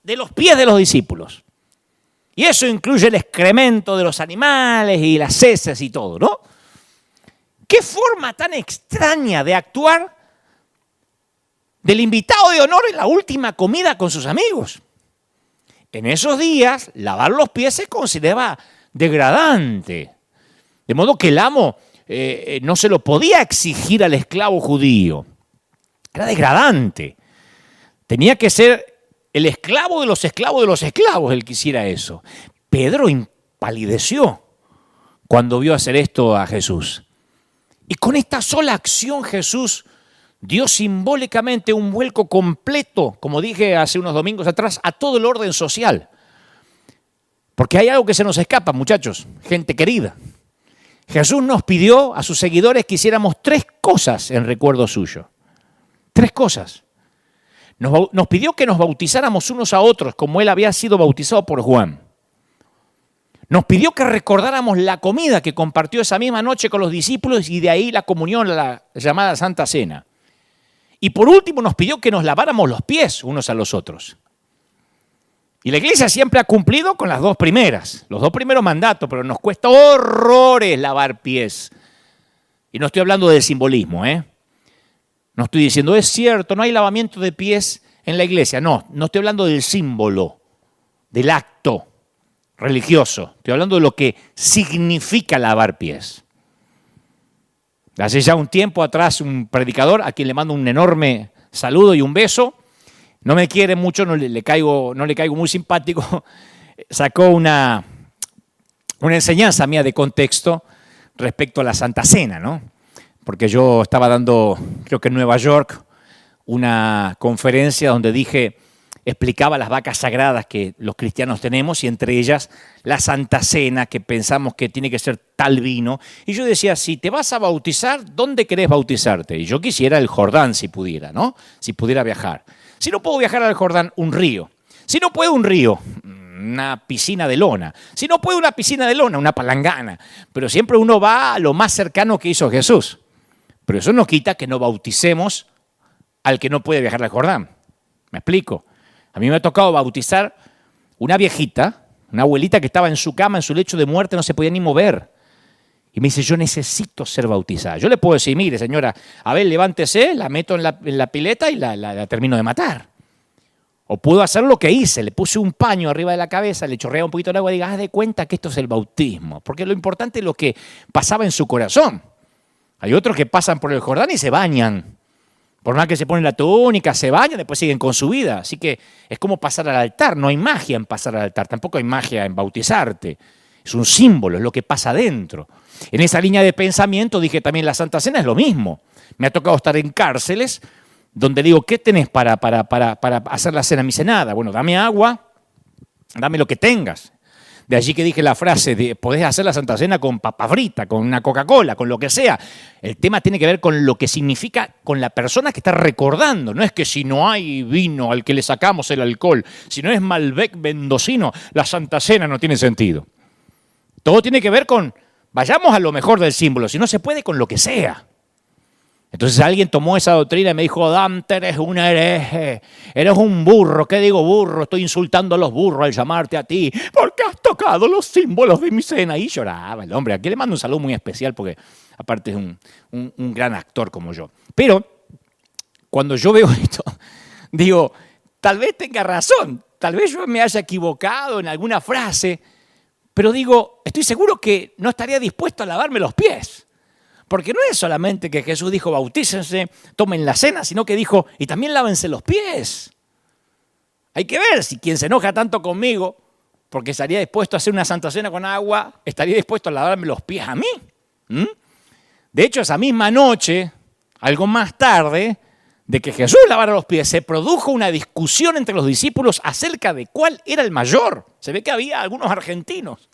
de los pies de los discípulos. Y eso incluye el excremento de los animales y las heces y todo, ¿no? ¿Qué forma tan extraña de actuar del invitado de honor en la última comida con sus amigos? En esos días, lavar los pies se consideraba degradante. De modo que el amo no se lo podía exigir al esclavo judío. Era degradante. Tenía que ser el esclavo de los esclavos el que hiciera eso. Pedro impalideció cuando vio hacer esto a Jesús. Y con esta sola acción Jesús dio simbólicamente un vuelco completo, como dije hace unos domingos atrás, a todo el orden social. Porque hay algo que se nos escapa, muchachos, gente querida. Jesús nos pidió a sus seguidores que hiciéramos 3 cosas en recuerdo suyo. 3 cosas. Nos pidió que nos bautizáramos unos a otros, como él había sido bautizado por Juan. Nos pidió que recordáramos la comida que compartió esa misma noche con los discípulos y de ahí la comunión, la llamada Santa Cena. Y por último nos pidió que nos laváramos los pies unos a los otros. Y la iglesia siempre ha cumplido con las 2 primeras, los 2 primeros mandatos, pero nos cuesta horrores lavar pies. Y no estoy hablando del simbolismo, ¿eh? No estoy diciendo, es cierto, no hay lavamiento de pies en la iglesia. No estoy hablando del símbolo, del acto religioso. Estoy hablando de lo que significa lavar pies. Hace ya un tiempo atrás un predicador, a quien le mando un enorme saludo y un beso, no me quiere mucho, no le caigo muy simpático, sacó una enseñanza mía de contexto respecto a la Santa Cena, ¿no? Porque yo estaba dando, creo que en Nueva York, una conferencia donde explicaba las vacas sagradas que los cristianos tenemos y entre ellas la Santa Cena, que pensamos que tiene que ser tal vino. Y yo decía, si te vas a bautizar, ¿dónde querés bautizarte? Y yo quisiera el Jordán si pudiera, ¿no? Si pudiera viajar. Si no puedo viajar al Jordán, un río. Si no puedo un río, una piscina de lona. Si no puedo una piscina de lona, una palangana. Pero siempre uno va a lo más cercano que hizo Jesús. Pero eso no quita que no bauticemos al que no puede viajar al Jordán. ¿Me explico? A mí me ha tocado bautizar una viejita, una abuelita que estaba en su cama, en su lecho de muerte, no se podía ni mover. Y me dice, yo necesito ser bautizada. Yo le puedo decir, mire señora, a ver, levántese, la meto en la pileta y la termino de matar. O puedo hacer lo que hice, le puse un paño arriba de la cabeza, le chorreaba un poquito de agua y diga, haz de cuenta que esto es el bautismo. Porque lo importante es lo que pasaba en su corazón. Hay otros que pasan por el Jordán y se bañan. Por más que se ponen la túnica, se bañan, después siguen con su vida. Así que es como pasar al altar. No hay magia en pasar al altar, tampoco hay magia en bautizarte. Es un símbolo, es lo que pasa adentro. En esa línea de pensamiento dije también la Santa Cena es lo mismo. Me ha tocado estar en cárceles donde digo, ¿qué tenés para hacer la cena? Me dice, nada. Bueno, dame agua, dame lo que tengas. De allí que dije la frase de podés hacer la Santa Cena con papa frita, con una Coca-Cola, con lo que sea. El tema tiene que ver con lo que significa con la persona que está recordando. No es que si no hay vino al que le sacamos el alcohol, si no es Malbec mendocino, la Santa Cena no tiene sentido. Todo tiene que ver con, vayamos a lo mejor del símbolo, si no se puede con lo que sea. Entonces alguien tomó esa doctrina y me dijo, Dante, eres un hereje, eres un burro. ¿Qué digo burro? Estoy insultando a los burros al llamarte a ti, porque has tocado los símbolos de mi cena. Y lloraba el hombre. Aquí le mando un saludo muy especial porque aparte es un gran actor como yo. Pero cuando yo veo esto, digo, tal vez tenga razón, tal vez yo me haya equivocado en alguna frase, pero digo, estoy seguro que no estaría dispuesto a lavarme los pies. Porque no es solamente que Jesús dijo, bautícense, tomen la cena, sino que dijo, y también lávense los pies. Hay que ver si quien se enoja tanto conmigo, porque estaría dispuesto a hacer una Santa Cena con agua, estaría dispuesto a lavarme los pies a mí. De hecho, esa misma noche, algo más tarde, de que Jesús lavara los pies, se produjo una discusión entre los discípulos acerca de cuál era el mayor. Se ve que había algunos argentinos.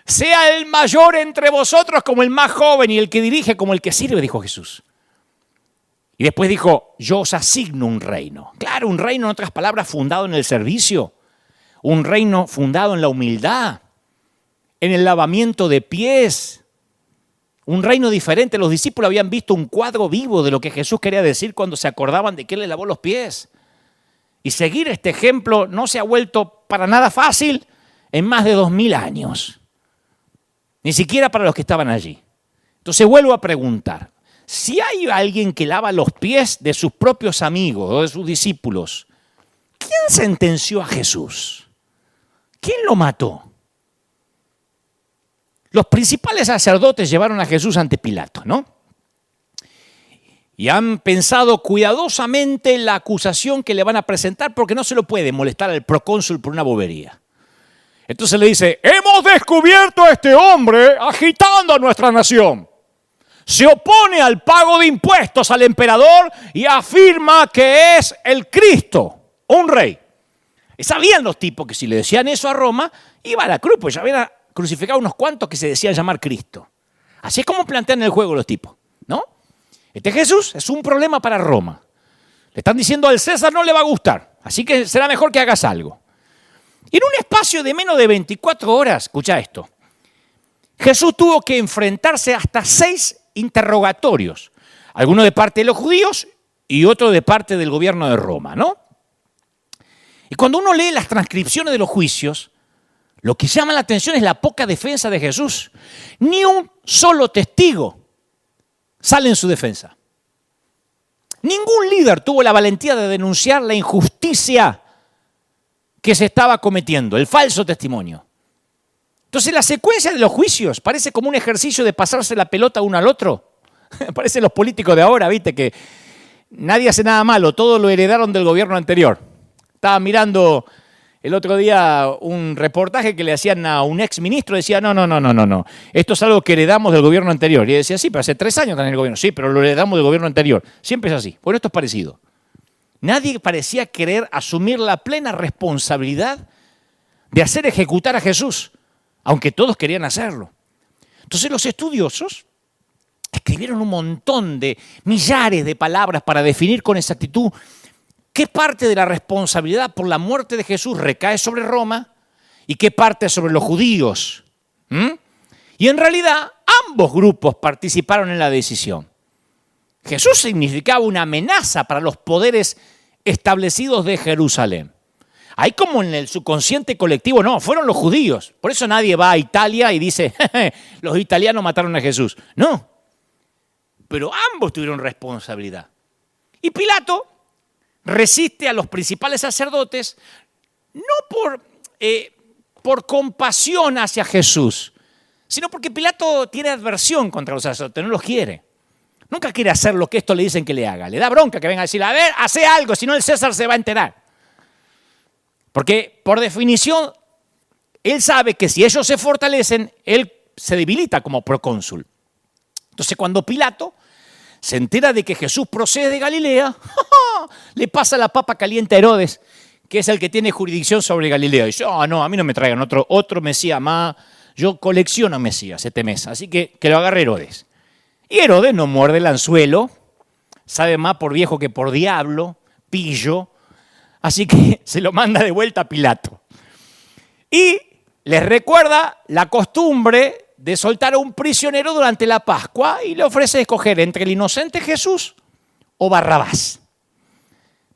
Sea el mayor entre vosotros como el más joven y el que dirige como el que sirve, dijo Jesús. Y después dijo, yo os asigno un reino. Claro, un reino, en otras palabras, fundado en el servicio. Un reino fundado en la humildad, en el lavamiento de pies. Un reino diferente. Los discípulos habían visto un cuadro vivo de lo que Jesús quería decir cuando se acordaban de que Él les lavó los pies. Y seguir este ejemplo no se ha vuelto para nada fácil en más de 2000 años. Ni siquiera para los que estaban allí. Entonces vuelvo a preguntar, si hay alguien que lava los pies de sus propios amigos o de sus discípulos, ¿quién sentenció a Jesús? ¿Quién lo mató? Los principales sacerdotes llevaron a Jesús ante Pilato, ¿no? Y han pensado cuidadosamente la acusación que le van a presentar porque no se lo puede molestar al procónsul por una bobería. Entonces le dice, hemos descubierto a este hombre agitando a nuestra nación. Se opone al pago de impuestos al emperador y afirma que es el Cristo, un rey. Y sabían los tipos que si le decían eso a Roma, iba a la cruz, pues ya habían crucificado unos cuantos que se decían llamar Cristo. Así es como plantean el juego los tipos, ¿no? Este Jesús es un problema para Roma. Le están diciendo al César no le va a gustar, así que será mejor que hagas algo. Y en un espacio de menos de 24 horas, escucha esto, Jesús tuvo que enfrentarse hasta 6 interrogatorios, algunos de parte de los judíos y otro de parte del gobierno de Roma, ¿no? Y cuando uno lee las transcripciones de los juicios, lo que llama la atención es la poca defensa de Jesús. Ni un solo testigo sale en su defensa. Ningún líder tuvo la valentía de denunciar la injusticia que se estaba cometiendo, el falso testimonio. Entonces la secuencia de los juicios parece como un ejercicio de pasarse la pelota uno al otro. Parecen los políticos de ahora, viste, que nadie hace nada malo, todo lo heredaron del gobierno anterior. Estaba mirando el otro día un reportaje que le hacían a un ex ministro, decía, no, esto es algo que heredamos del gobierno anterior. Y él decía, sí, pero hace 3 años está en el gobierno. Sí, pero lo heredamos del gobierno anterior. Siempre es así. Bueno, esto es parecido. Nadie parecía querer asumir la plena responsabilidad de hacer ejecutar a Jesús, aunque todos querían hacerlo. Entonces los estudiosos escribieron un montón de millares de palabras para definir con exactitud qué parte de la responsabilidad por la muerte de Jesús recae sobre Roma y qué parte sobre los judíos. Y en realidad ambos grupos participaron en la decisión. Jesús significaba una amenaza para los poderes establecidos de Jerusalén. Ahí como en el subconsciente colectivo, no, fueron los judíos. Por eso nadie va a Italia y dice, los italianos mataron a Jesús. No, pero ambos tuvieron responsabilidad. Y Pilato resiste a los principales sacerdotes, no por compasión hacia Jesús, sino porque Pilato tiene adversión contra los sacerdotes, no los quiere. Nunca quiere hacer lo que esto le dicen que le haga. Le da bronca que venga a decir, a ver, hace algo, si no el César se va a enterar. Porque, por definición, él sabe que si ellos se fortalecen, él se debilita como procónsul. Entonces, cuando Pilato se entera de que Jesús procede de Galilea, le pasa la papa caliente a Herodes, que es el que tiene jurisdicción sobre Galilea. Y dice, no, a mí no me traigan otro Mesías más. Yo colecciono Mesías este mes, así que lo agarre Herodes. Y Herodes no muerde el anzuelo, sabe más por viejo que por diablo, pillo, así que se lo manda de vuelta a Pilato. Y les recuerda la costumbre de soltar a un prisionero durante la Pascua y le ofrece escoger entre el inocente Jesús o Barrabás.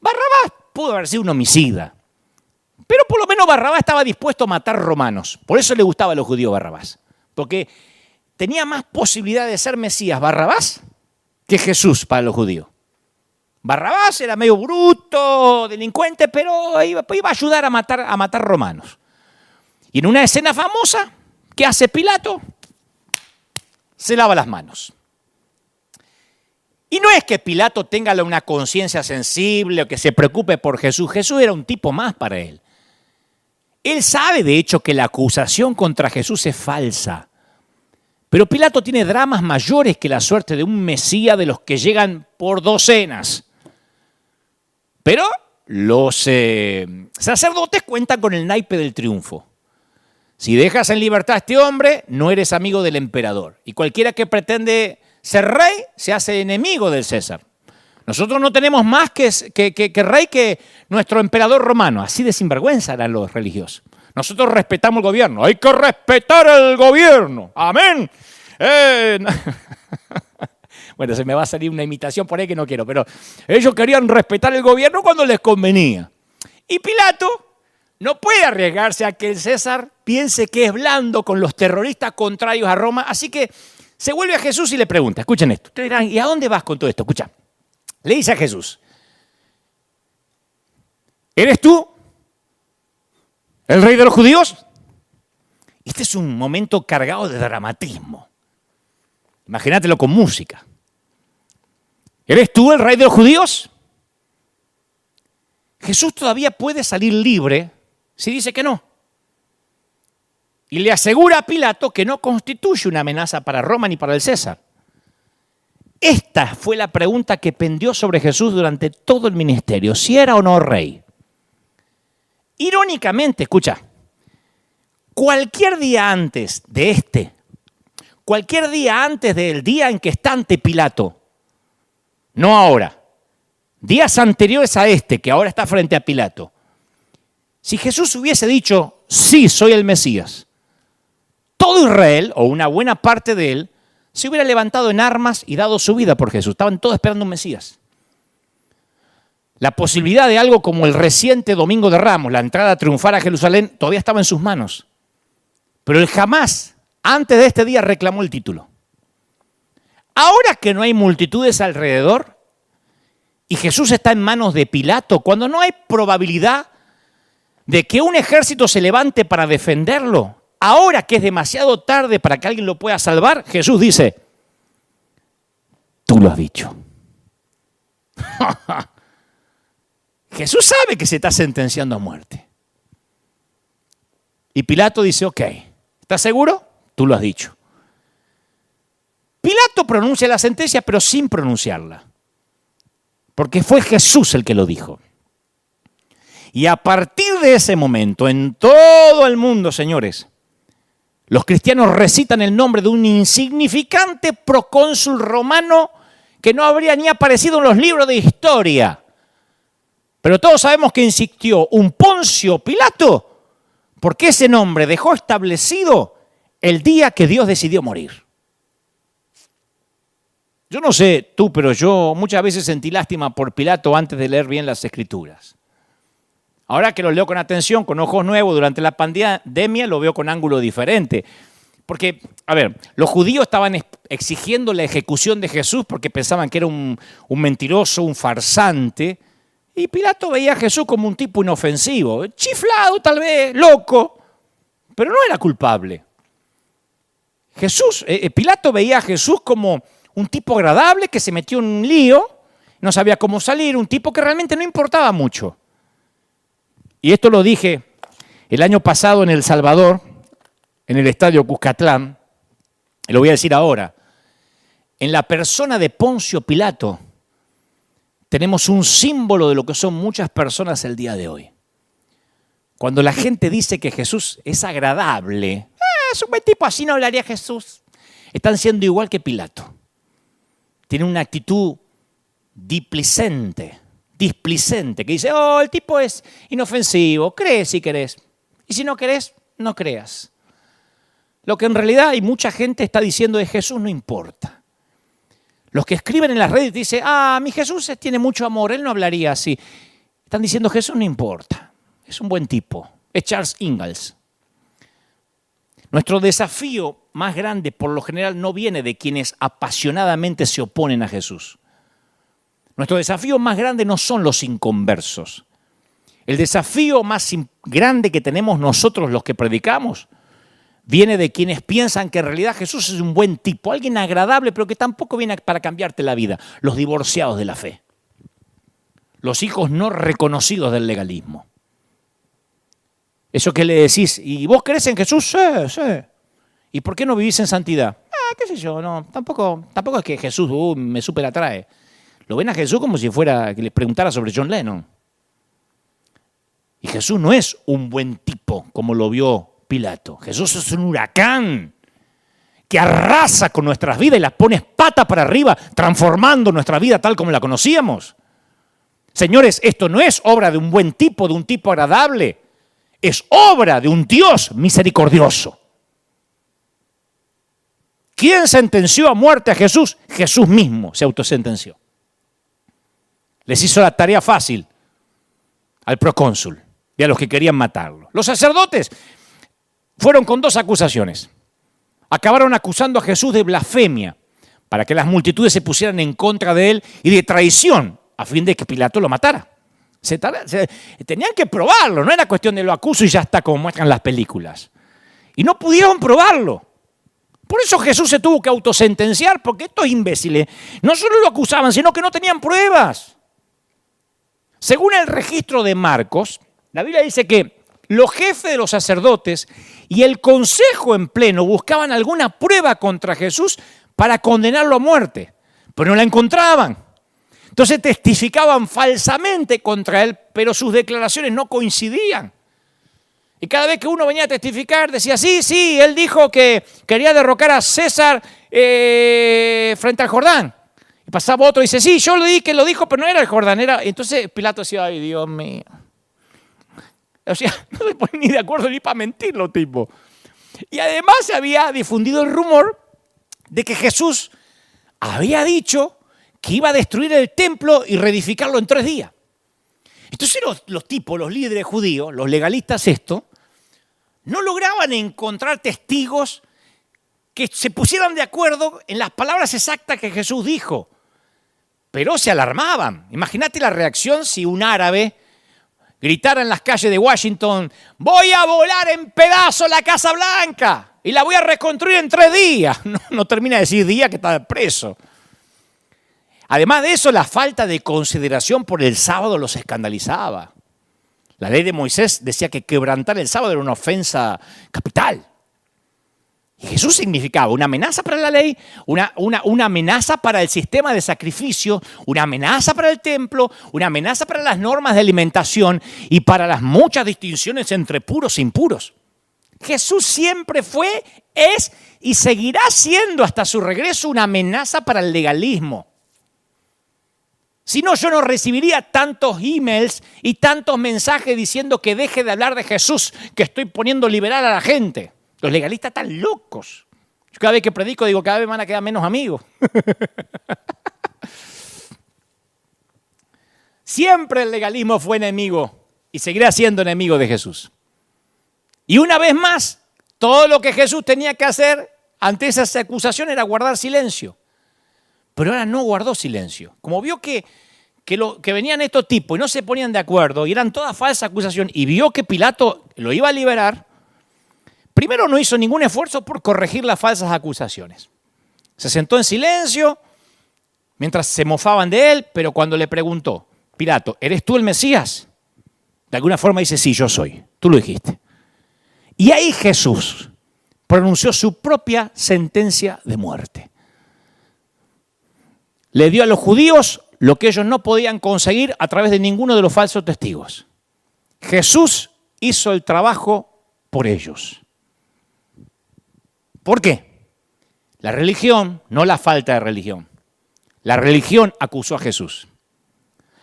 Barrabás pudo haber sido un homicida, pero por lo menos Barrabás estaba dispuesto a matar romanos. Por eso le gustaba a los judíos Barrabás, porque tenía más posibilidad de ser Mesías Barrabás que Jesús para los judíos. Barrabás era medio bruto, delincuente, pero iba a ayudar a matar romanos. Y en una escena famosa, ¿qué hace Pilato? Se lava las manos. Y no es que Pilato tenga una conciencia sensible o que se preocupe por Jesús. Jesús era un tipo más para él. Él sabe, de hecho, que la acusación contra Jesús es falsa. Pero Pilato tiene dramas mayores que la suerte de un Mesías de los que llegan por docenas. Pero los sacerdotes cuentan con el naipe del triunfo. Si dejas en libertad a este hombre, no eres amigo del emperador. Y cualquiera que pretende ser rey se hace enemigo del César. Nosotros no tenemos más que rey que nuestro emperador romano. Así de sinvergüenza eran los religiosos. Nosotros respetamos el gobierno. Hay que respetar el gobierno. Amén. Bueno, se me va a salir una imitación por ahí que no quiero, pero ellos querían respetar el gobierno cuando les convenía. Y Pilato no puede arriesgarse a que el César piense que es blando con los terroristas contrarios a Roma, así que se vuelve a Jesús y le pregunta, escuchen esto, ustedes dirán, ¿y a dónde vas con todo esto? Escucha, le dice a Jesús, ¿eres tú el rey de los judíos? Este es un momento cargado de dramatismo. Imagínatelo con música. ¿Eres tú el rey de los judíos? Jesús todavía puede salir libre si dice que no. Y le asegura a Pilato que no constituye una amenaza para Roma ni para el César. Esta fue la pregunta que pendió sobre Jesús durante todo el ministerio, si era o no rey. Irónicamente, escucha, cualquier día antes del día en que está ante Pilato, no ahora, días anteriores a que ahora está frente a Pilato, si Jesús hubiese dicho, sí, soy el Mesías, todo Israel, o una buena parte de él, se hubiera levantado en armas y dado su vida por Jesús. Estaban todos esperando un Mesías. La posibilidad de algo como el reciente Domingo de Ramos, la entrada triunfal a Jerusalén, todavía estaba en sus manos. Pero él jamás, antes de este día, reclamó el título. Ahora que no hay multitudes alrededor y Jesús está en manos de Pilato, cuando no hay probabilidad de que un ejército se levante para defenderlo, ahora que es demasiado tarde para que alguien lo pueda salvar, Jesús dice, tú lo has dicho. Jesús sabe que se está sentenciando a muerte. Y Pilato dice, ok, ¿estás seguro? Tú lo has dicho. Pilato pronuncia la sentencia, pero sin pronunciarla. Porque fue Jesús el que lo dijo. Y a partir de ese momento, en todo el mundo, señores, los cristianos recitan el nombre de un insignificante procónsul romano que no habría ni aparecido en los libros de historia. Pero todos sabemos que insistió un Poncio Pilato, porque ese nombre dejó establecido el día que Dios decidió morir. Yo no sé tú, pero yo muchas veces sentí lástima por Pilato antes de leer bien las Escrituras. Ahora que lo leo con atención, con ojos nuevos, durante la pandemia lo veo con ángulo diferente. Porque, a ver, los judíos estaban exigiendo la ejecución de Jesús porque pensaban que era un mentiroso, un farsante. Y Pilato veía a Jesús como un tipo inofensivo, chiflado tal vez, loco, pero no era culpable. Pilato veía a Jesús como un tipo agradable que se metió en un lío, no sabía cómo salir, un tipo que realmente no importaba mucho. Y esto lo dije el año pasado en El Salvador, en el estadio Cuscatlán, y lo voy a decir ahora. En la persona de Poncio Pilato tenemos un símbolo de lo que son muchas personas el día de hoy. Cuando la gente dice que Jesús es agradable, es un buen tipo, así no hablaría Jesús, están siendo igual que Pilato. Tienen una actitud displicente, que dice, oh, el tipo es inofensivo, cree si querés. Y si no querés, no creas. Lo que en realidad hay mucha gente está diciendo de Jesús no importa. Los que escriben en las redes dicen, mi Jesús tiene mucho amor, él no hablaría así. Están diciendo Jesús no importa, es un buen tipo, es Charles Ingalls. Nuestro desafío más grande por lo general no viene de quienes apasionadamente se oponen a Jesús. Nuestro desafío más grande no son los inconversos. El desafío más grande que tenemos nosotros los que predicamos viene de quienes piensan que en realidad Jesús es un buen tipo, alguien agradable, pero que tampoco viene para cambiarte la vida. Los divorciados de la fe. Los hijos no reconocidos del legalismo. Eso que le decís, ¿y vos crees en Jesús? Sí. ¿Y por qué no vivís en santidad? Qué sé yo, no, tampoco es que Jesús me súper atrae. Lo ven a Jesús como si fuera que les preguntara sobre John Lennon. Y Jesús no es un buen tipo como lo vio Pilato. Jesús es un huracán que arrasa con nuestras vidas y las pone pata para arriba, transformando nuestra vida tal como la conocíamos. Señores, esto no es obra de un buen tipo, de un tipo agradable. Es obra de un Dios misericordioso. ¿Quién sentenció a muerte a Jesús? Jesús mismo se autosentenció. Les hizo la tarea fácil al procónsul. y a los que querían matarlo. Los sacerdotes fueron con dos acusaciones. Acabaron acusando a Jesús de blasfemia para que las multitudes se pusieran en contra de él y de traición a fin de que Pilato lo matara. Tenían que probarlo, no era cuestión de lo acuso y ya está como muestran las películas. Y no pudieron probarlo. Por eso Jesús se tuvo que autosentenciar, porque estos imbéciles no solo lo acusaban, sino que no tenían pruebas. Según el registro de Marcos, la Biblia dice que los jefes de los sacerdotes y el consejo en pleno buscaban alguna prueba contra Jesús para condenarlo a muerte, pero no la encontraban. Entonces testificaban falsamente contra él, pero sus declaraciones no coincidían. Y cada vez que uno venía a testificar, decía, sí, él dijo que quería derrocar a César frente al Jordán. Y pasaba otro y dice, sí, yo le di que lo dijo, pero no era el Jordán. Entonces Pilato decía, ay, Dios mío. O sea, no se ponen ni de acuerdo ni para mentirlo, tipo. Y además se había difundido el rumor de que Jesús había dicho que iba a destruir el templo y reedificarlo en 3 días. Entonces los tipos, los líderes judíos, los legalistas no lograban encontrar testigos que se pusieran de acuerdo en las palabras exactas que Jesús dijo. Pero se alarmaban. Imagínate la reacción si un árabe gritara en las calles de Washington, voy a volar en pedazos la Casa Blanca y la voy a reconstruir en 3 días. No termina de decir día que está preso. Además de eso, la falta de consideración por el sábado los escandalizaba. La ley de Moisés decía que quebrantar el sábado era una ofensa capital. Y Jesús significaba una amenaza para la ley, una amenaza para el sistema de sacrificio, una amenaza para el templo, una amenaza para las normas de alimentación y para las muchas distinciones entre puros e impuros. Jesús siempre fue, es y seguirá siendo hasta su regreso una amenaza para el legalismo. Si no, yo no recibiría tantos emails y tantos mensajes diciendo que deje de hablar de Jesús, que estoy poniendo liberal a la gente. Los legalistas están locos. Yo cada vez que predico digo, cada vez van a quedar menos amigos. Siempre el legalismo fue enemigo y seguirá siendo enemigo de Jesús. Y una vez más, todo lo que Jesús tenía que hacer ante esas acusaciones era guardar silencio. Pero ahora no guardó silencio. Como vio que venían estos tipos y no se ponían de acuerdo y eran todas falsas acusaciones y vio que Pilato lo iba a liberar, primero no hizo ningún esfuerzo por corregir las falsas acusaciones. Se sentó en silencio mientras se mofaban de él, pero cuando le preguntó, Pilato, ¿eres tú el Mesías? De alguna forma dice, sí, yo soy. Tú lo dijiste. Y ahí Jesús pronunció su propia sentencia de muerte. Le dio a los judíos lo que ellos no podían conseguir a través de ninguno de los falsos testigos. Jesús hizo el trabajo por ellos. ¿Por qué? La religión, no la falta de religión. La religión acusó a Jesús.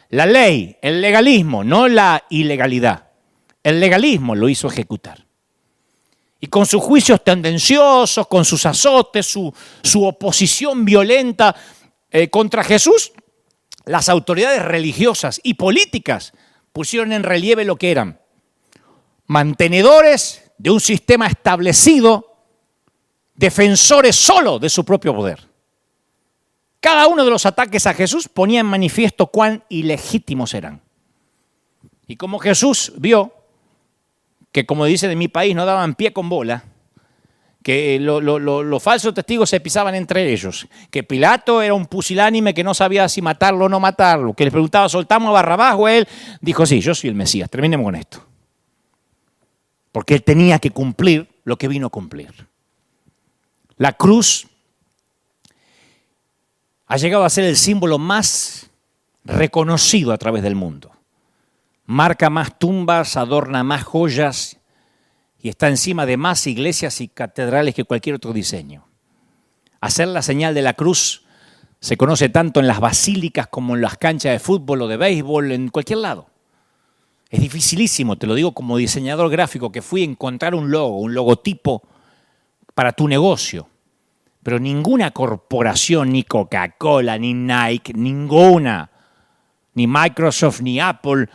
La ley, el legalismo, no la ilegalidad. El legalismo lo hizo ejecutar. Y con sus juicios tendenciosos, con sus azotes, su oposición violenta contra Jesús, las autoridades religiosas y políticas pusieron en relieve lo que eran mantenedores de un sistema establecido, defensores solo de su propio poder. Cada uno de los ataques a Jesús ponía en manifiesto cuán ilegítimos eran. Y como Jesús vio que, como dice de mi país, no daban pie con bola, que los falsos testigos se pisaban entre ellos, que Pilato era un pusilánime que no sabía si matarlo o no matarlo, que les preguntaba, ¿soltamos a Barrabás o él? Dijo, sí, yo soy el Mesías, terminemos con esto. Porque él tenía que cumplir lo que vino a cumplir. La cruz ha llegado a ser el símbolo más reconocido a través del mundo. Marca más tumbas, adorna más joyas y está encima de más iglesias y catedrales que cualquier otro diseño. Hacer la señal de la cruz se conoce tanto en las basílicas como en las canchas de fútbol o de béisbol, en cualquier lado. Es dificilísimo, te lo digo como diseñador gráfico, que fui a encontrar un logo, un logotipo para tu negocio. Pero ninguna corporación, ni Coca-Cola, ni Nike, ninguna, ni Microsoft, ni Apple,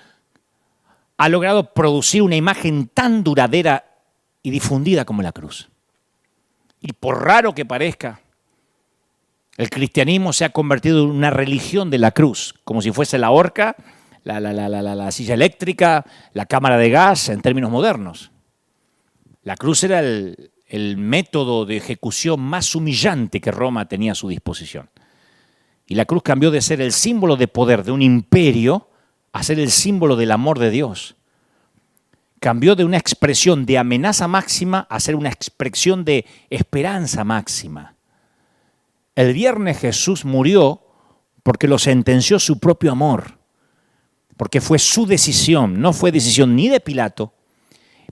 ha logrado producir una imagen tan duradera y difundida como la cruz. Y por raro que parezca, el cristianismo se ha convertido en una religión de la cruz, como si fuese la horca, la silla eléctrica, la cámara de gas en términos modernos. La cruz era el método de ejecución más humillante que Roma tenía a su disposición. Y la cruz cambió de ser el símbolo de poder de un imperio a ser el símbolo del amor de Dios. Cambió de una expresión de amenaza máxima a ser una expresión de esperanza máxima. El viernes Jesús murió porque lo sentenció su propio amor, porque fue su decisión, no fue decisión ni de Pilato.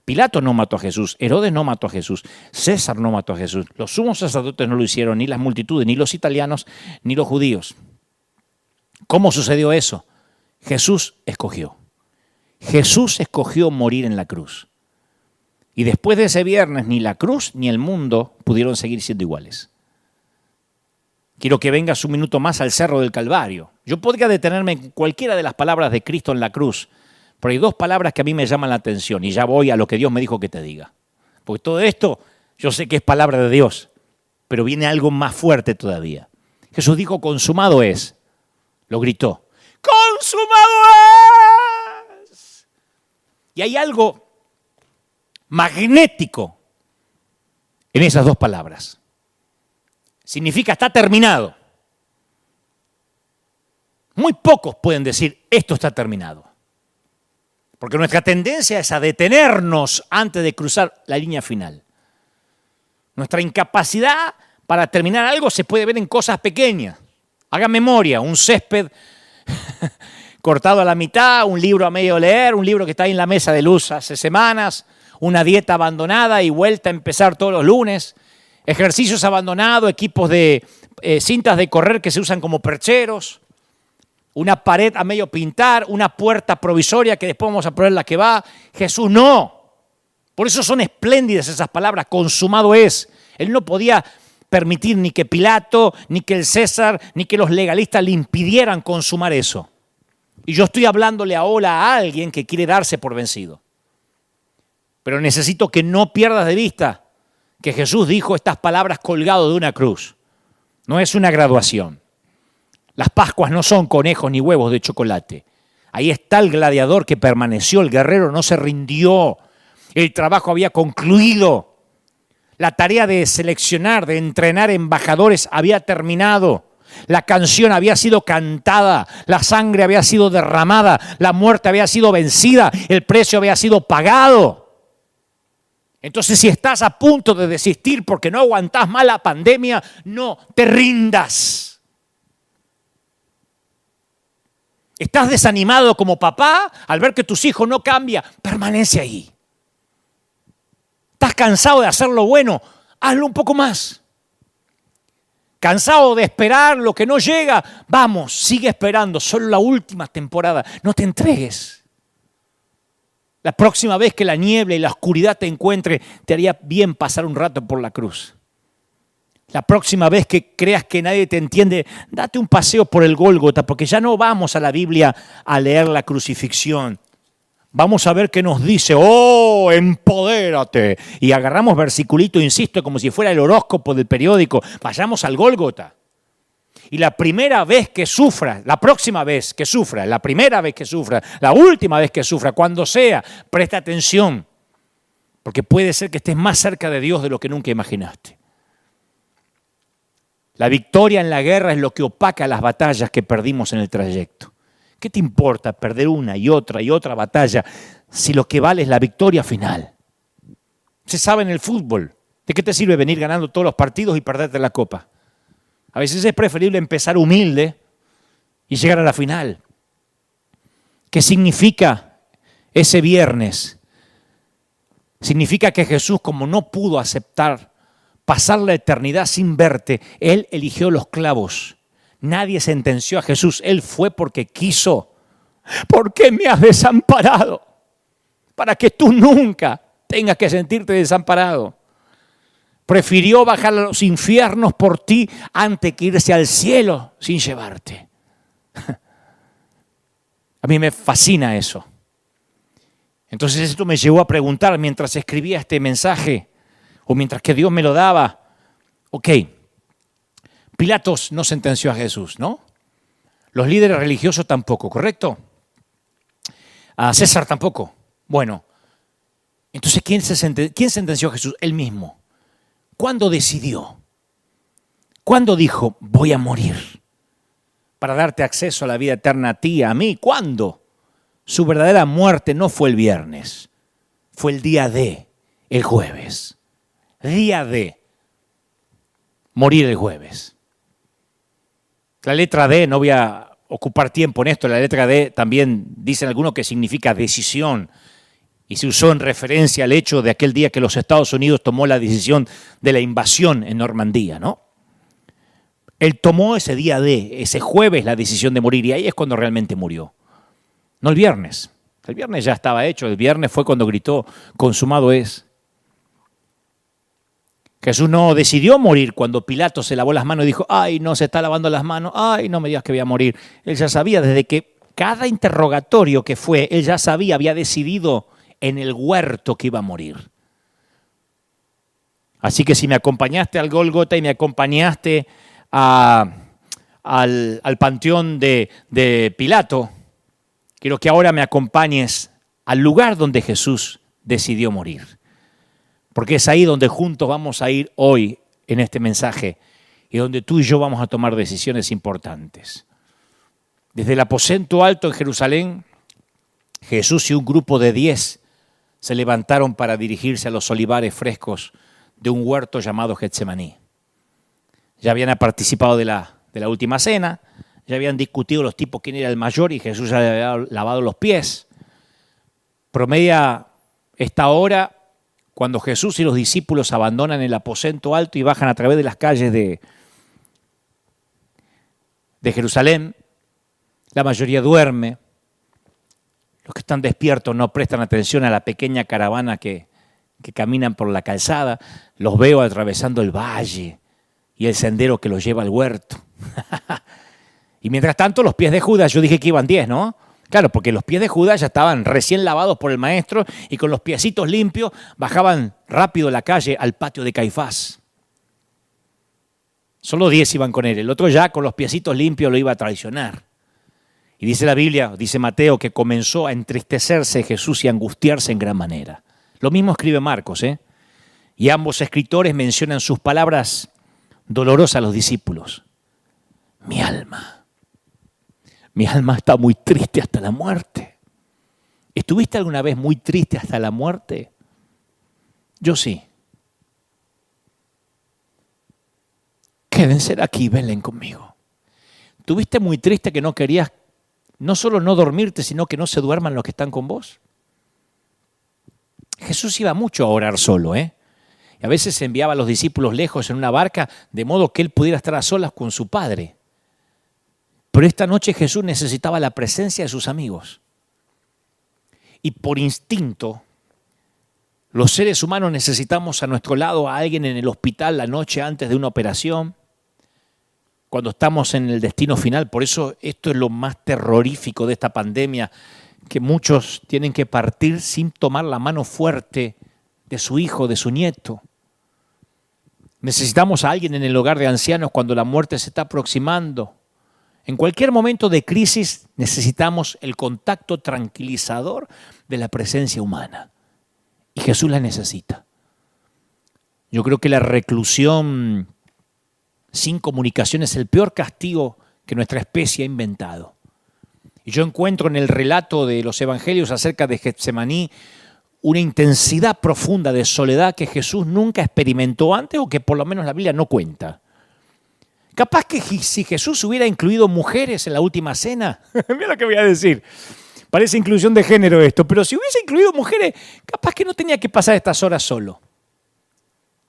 Pilato no mató a Jesús, Herodes no mató a Jesús, César no mató a Jesús, los sumos sacerdotes no lo hicieron, ni las multitudes, ni los italianos, ni los judíos. ¿Cómo sucedió eso? Jesús escogió. Jesús escogió morir en la cruz. Y después de ese viernes, ni la cruz ni el mundo pudieron seguir siendo iguales. Quiero que vengas un minuto más al Cerro del Calvario. Yo podría detenerme en cualquiera de las palabras de Cristo en la cruz, pero hay dos palabras que a mí me llaman la atención y ya voy a lo que Dios me dijo que te diga. Porque todo esto yo sé que es palabra de Dios, pero viene algo más fuerte todavía. Jesús dijo, consumado es. Lo gritó, consumado es. Y hay algo magnético en esas dos palabras. Significa está terminado. Muy pocos pueden decir esto está terminado. Porque nuestra tendencia es a detenernos antes de cruzar la línea final. Nuestra incapacidad para terminar algo se puede ver en cosas pequeñas. Haga memoria, un césped cortado a la mitad, un libro a medio leer, un libro que está ahí en la mesa de luz hace semanas, una dieta abandonada y vuelta a empezar todos los lunes, ejercicios abandonados, equipos de cintas de correr que se usan como percheros, una pared a medio pintar, una puerta provisoria que después vamos a poner la que va. Jesús no. Por eso son espléndidas esas palabras, consumado es. Él no podía permitir ni que Pilato, ni que el César, ni que los legalistas le impidieran consumar eso. Y yo estoy hablándole ahora a alguien que quiere darse por vencido. Pero necesito que no pierdas de vista que Jesús dijo estas palabras colgado de una cruz. No es una graduación. Las Pascuas no son conejos ni huevos de chocolate. Ahí está el gladiador que permaneció, el guerrero no se rindió. El trabajo había concluido. La tarea de seleccionar, de entrenar embajadores había terminado. La canción había sido cantada, la sangre había sido derramada, la muerte había sido vencida, el precio había sido pagado. Entonces, si estás a punto de desistir porque no aguantás más la pandemia, no te rindas. ¿Estás desanimado como papá al ver que tus hijos no cambian? Permanece ahí. ¿Estás cansado de hacer lo bueno? Hazlo un poco más. ¿Cansado de esperar lo que no llega? Vamos, sigue esperando. Solo la última temporada. No te entregues. La próxima vez que la niebla y la oscuridad te encuentre, te haría bien pasar un rato por la cruz. La próxima vez que creas que nadie te entiende, date un paseo por el Gólgota, porque ya no vamos a la Biblia a leer la crucifixión. Vamos a ver qué nos dice, ¡oh, empodérate! Y agarramos versiculito, insisto, como si fuera el horóscopo del periódico. Vayamos al Gólgota. Y la primera vez que sufra, la próxima vez que sufra, la primera vez que sufra, la última vez que sufra, cuando sea, presta atención. Porque puede ser que estés más cerca de Dios de lo que nunca imaginaste. La victoria en la guerra es lo que opaca las batallas que perdimos en el trayecto. ¿Qué te importa perder una y otra batalla si lo que vale es la victoria final? Se sabe en el fútbol. ¿De qué te sirve venir ganando todos los partidos y perderte la copa? A veces es preferible empezar humilde y llegar a la final. ¿Qué significa ese viernes? Significa que Jesús, como no pudo aceptar pasar la eternidad sin verte, Él eligió los clavos. Nadie sentenció a Jesús. Él fue porque quiso. ¿Por qué me has desamparado? Para que tú nunca tengas que sentirte desamparado. Prefirió bajar a los infiernos por ti antes que irse al cielo sin llevarte. A mí me fascina eso. Entonces esto me llevó a preguntar mientras escribía este mensaje, o mientras que Dios me lo daba, ok, Pilatos no sentenció a Jesús, ¿no? Los líderes religiosos tampoco, ¿correcto? A César tampoco. Bueno, entonces ¿quién sentenció a Jesús? Él mismo. ¿Cuándo decidió? ¿Cuándo dijo, voy a morir para darte acceso a la vida eterna a ti, a mí? ¿Cuándo? Su verdadera muerte no fue el viernes, fue el día D, el jueves. Día D, morir el jueves. La letra D, no voy a ocupar tiempo en esto, la letra D también dicen algunos que significa decisión y se usó en referencia al hecho de aquel día que los Estados Unidos tomó la decisión de la invasión en Normandía, ¿no? Él tomó ese día D, ese jueves, la decisión de morir y ahí es cuando realmente murió. No el viernes. El viernes ya estaba hecho. El viernes fue cuando gritó, consumado es. Jesús no decidió morir cuando Pilato se lavó las manos y dijo, ay, no, se está lavando las manos, ay, no me digas que voy a morir. Él ya sabía desde que cada interrogatorio que fue, él ya sabía, había decidido en el huerto que iba a morir. Así que si me acompañaste al Gólgota y me acompañaste al panteón de Pilato, quiero que ahora me acompañes al lugar donde Jesús decidió morir. Porque es ahí donde juntos vamos a ir hoy en este mensaje y donde tú y yo vamos a tomar decisiones importantes. Desde el aposento alto en Jerusalén, Jesús y un grupo de 10 se levantaron para dirigirse a los olivares frescos de un huerto llamado Getsemaní. Ya habían participado de la última cena, ya habían discutido los tipos quién era el mayor y Jesús ya le había lavado los pies. Promedia esta hora cuando Jesús y los discípulos abandonan el aposento alto y bajan a través de las calles de Jerusalén. La mayoría duerme. Los que están despiertos no prestan atención a la pequeña caravana que caminan por la calzada. Los veo atravesando el valle y el sendero que los lleva al huerto. Y mientras tanto, los pies de Judas, yo dije que iban 10, ¿no? Claro, porque los pies de Judas ya estaban recién lavados por el maestro y con los piecitos limpios bajaban rápido la calle al patio de Caifás. Solo 10 iban con él, el otro ya con los piecitos limpios lo iba a traicionar. Y dice la Biblia, dice Mateo, que comenzó a entristecerse Jesús y a angustiarse en gran manera. Lo mismo escribe Marcos, ¿eh? Y ambos escritores mencionan sus palabras dolorosas a los discípulos. Mi alma está muy triste hasta la muerte. ¿Estuviste alguna vez muy triste hasta la muerte? Yo sí. Quédense aquí, velen conmigo. ¿Tuviste muy triste que no querías no solo no dormirte, sino que no se duerman los que están con vos? Jesús iba mucho a orar solo, ¿eh? Y a veces enviaba a los discípulos lejos en una barca, de modo que él pudiera estar a solas con su Padre. Pero esta noche Jesús necesitaba la presencia de sus amigos. Y por instinto, los seres humanos necesitamos a nuestro lado a alguien en el hospital la noche antes de una operación, cuando estamos en el destino final. Por eso esto es lo más terrorífico de esta pandemia, que muchos tienen que partir sin tomar la mano fuerte de su hijo, de su nieto. Necesitamos a alguien en el hogar de ancianos cuando la muerte se está aproximando. En cualquier momento de crisis necesitamos el contacto tranquilizador de la presencia humana. Y Jesús la necesita. Yo creo que la reclusión sin comunicación es el peor castigo que nuestra especie ha inventado. Y yo encuentro en el relato de los evangelios acerca de Getsemaní una intensidad profunda de soledad que Jesús nunca experimentó antes o que por lo menos la Biblia no cuenta. Capaz que si Jesús hubiera incluido mujeres en la última cena, mira lo que voy a decir, parece inclusión de género esto, pero si hubiese incluido mujeres, capaz que no tenía que pasar estas horas solo.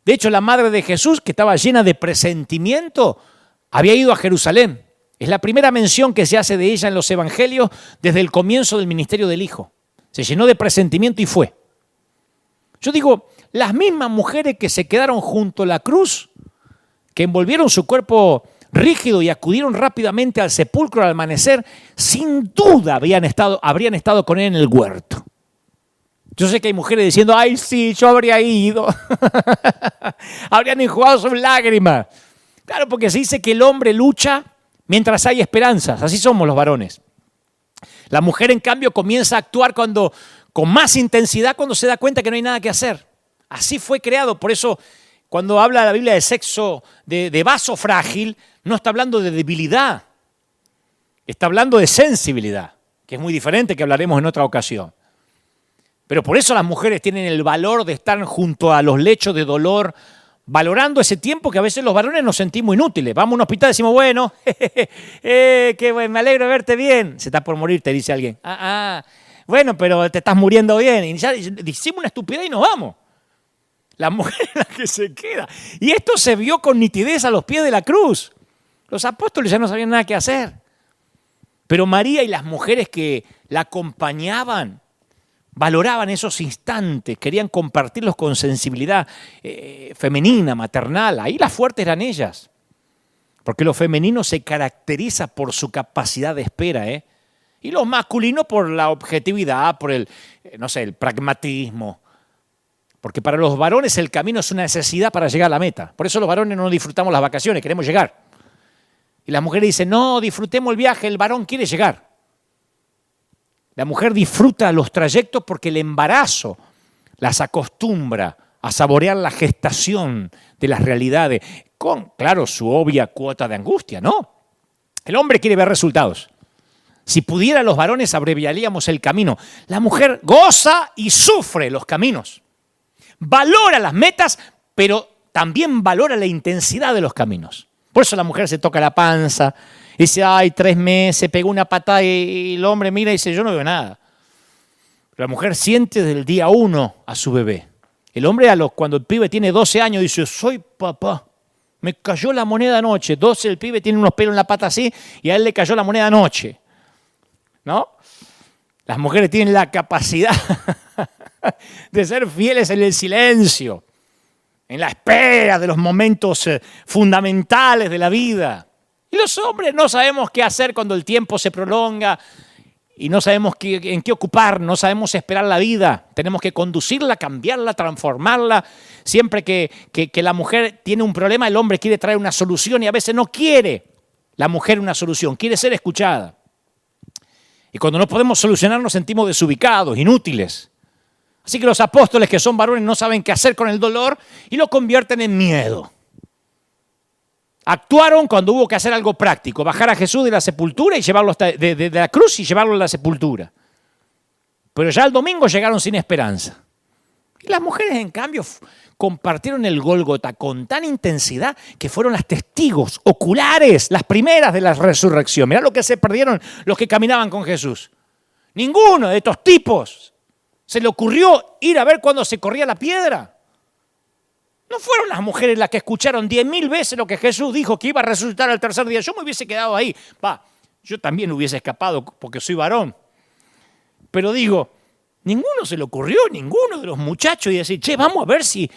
De hecho, la madre de Jesús, que estaba llena de presentimiento, había ido a Jerusalén. Es la primera mención que se hace de ella en los evangelios desde el comienzo del ministerio del Hijo. Se llenó de presentimiento y fue. Yo digo, las mismas mujeres que se quedaron junto a la cruz, que envolvieron su cuerpo rígido y acudieron rápidamente al sepulcro al amanecer, sin duda habrían estado con él en el huerto. Yo sé que hay mujeres diciendo, ay, sí, yo habría ido. Habrían enjugado sus lágrimas. Claro, porque se dice que el hombre lucha mientras hay esperanzas. Así somos los varones. La mujer, en cambio, comienza a actuar con más intensidad cuando se da cuenta que no hay nada que hacer. Así fue creado. Por eso, cuando habla la Biblia de sexo, de vaso frágil, no está hablando de debilidad. Está hablando de sensibilidad, que es muy diferente, que hablaremos en otra ocasión. Pero por eso las mujeres tienen el valor de estar junto a los lechos de dolor, valorando ese tiempo que a veces los varones nos sentimos inútiles. Vamos a un hospital y decimos, bueno, qué bueno, me alegro de verte bien. Se está por morir, te dice alguien. Bueno, pero te estás muriendo bien. Y ya decimos una estupidez y nos vamos. La mujer es la que se queda. Y esto se vio con nitidez a los pies de la cruz. Los apóstoles ya no sabían nada que hacer. Pero María y las mujeres que la acompañaban valoraban esos instantes, querían compartirlos con sensibilidad femenina, maternal. Ahí las fuertes eran ellas. Porque lo femenino se caracteriza por su capacidad de espera, y lo masculino por la objetividad, por el pragmatismo. Porque para los varones el camino es una necesidad para llegar a la meta. Por eso los varones no disfrutamos las vacaciones, queremos llegar. Y las mujeres dicen, no, disfrutemos el viaje, el varón quiere llegar. La mujer disfruta los trayectos porque el embarazo las acostumbra a saborear la gestación de las realidades, con, claro, su obvia cuota de angustia, ¿no? El hombre quiere ver resultados. Si pudiera, los varones abreviaríamos el camino. La mujer goza y sufre los caminos. Valora las metas, pero también valora la intensidad de los caminos. Por eso la mujer se toca la panza, dice, ay, 3 meses, pegó una patada y el hombre mira y dice, yo no veo nada. La mujer siente desde el día 1 a su bebé. El hombre cuando el pibe tiene 12 años dice, soy papá, me cayó la moneda anoche. 12, el pibe tiene unos pelos en la pata así y a él le cayó la moneda anoche. ¿No? Las mujeres tienen la capacidad de ser fieles en el silencio, en la espera de los momentos fundamentales de la vida. Y los hombres no sabemos qué hacer cuando el tiempo se prolonga y no sabemos en qué ocupar, no sabemos esperar la vida. Tenemos que conducirla, cambiarla, transformarla. Siempre que la mujer tiene un problema, el hombre quiere traer una solución y a veces no quiere la mujer una solución, quiere ser escuchada. Y cuando no podemos solucionar nos sentimos desubicados, inútiles. Así que los apóstoles, que son varones, no saben qué hacer con el dolor y lo convierten en miedo. Actuaron cuando hubo que hacer algo práctico, bajar a Jesús de la sepultura y llevarlo de la cruz y llevarlo a la sepultura. Pero ya el domingo llegaron sin esperanza. Y las mujeres, en cambio, compartieron el Gólgota con tan intensidad que fueron las testigos oculares, las primeras de la resurrección. Mirá lo que se perdieron los que caminaban con Jesús. Ninguno de estos tipos se le ocurrió ir a ver cuando se corría la piedra. No fueron las mujeres las que escucharon 10.000 veces lo que Jesús dijo, que iba a resucitar al tercer día. Yo me hubiese quedado ahí. Yo también hubiese escapado porque soy varón. Pero digo, ninguno se le ocurrió, ninguno de los muchachos, y decir, che, vamos a ver si,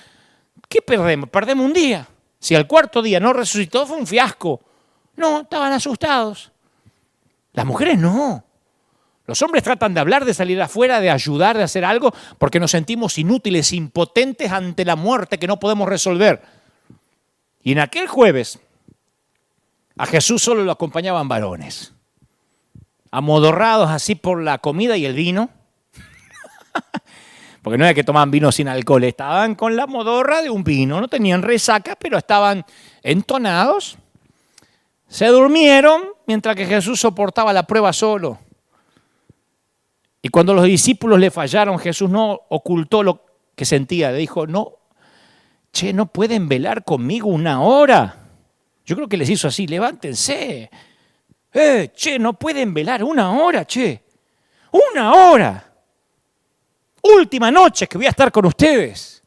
¿qué perdemos? Perdemos un día. Si al cuarto día no resucitó, fue un fiasco. No, estaban asustados. Las mujeres no. Los hombres tratan de hablar, de salir afuera, de ayudar, de hacer algo, porque nos sentimos inútiles, impotentes ante la muerte que no podemos resolver. Y en aquel jueves, a Jesús solo lo acompañaban varones, amodorrados así por la comida y el vino, porque no era que tomaban vino sin alcohol, estaban con la modorra de un vino, no tenían resaca, pero estaban entonados. Se durmieron mientras que Jesús soportaba la prueba solo. Y cuando los discípulos le fallaron, Jesús no ocultó lo que sentía. Le dijo, no pueden velar conmigo 1 hora. Yo creo que les hizo así, levántense. No pueden velar 1 hora, 1 hora. Última noche que voy a estar con ustedes.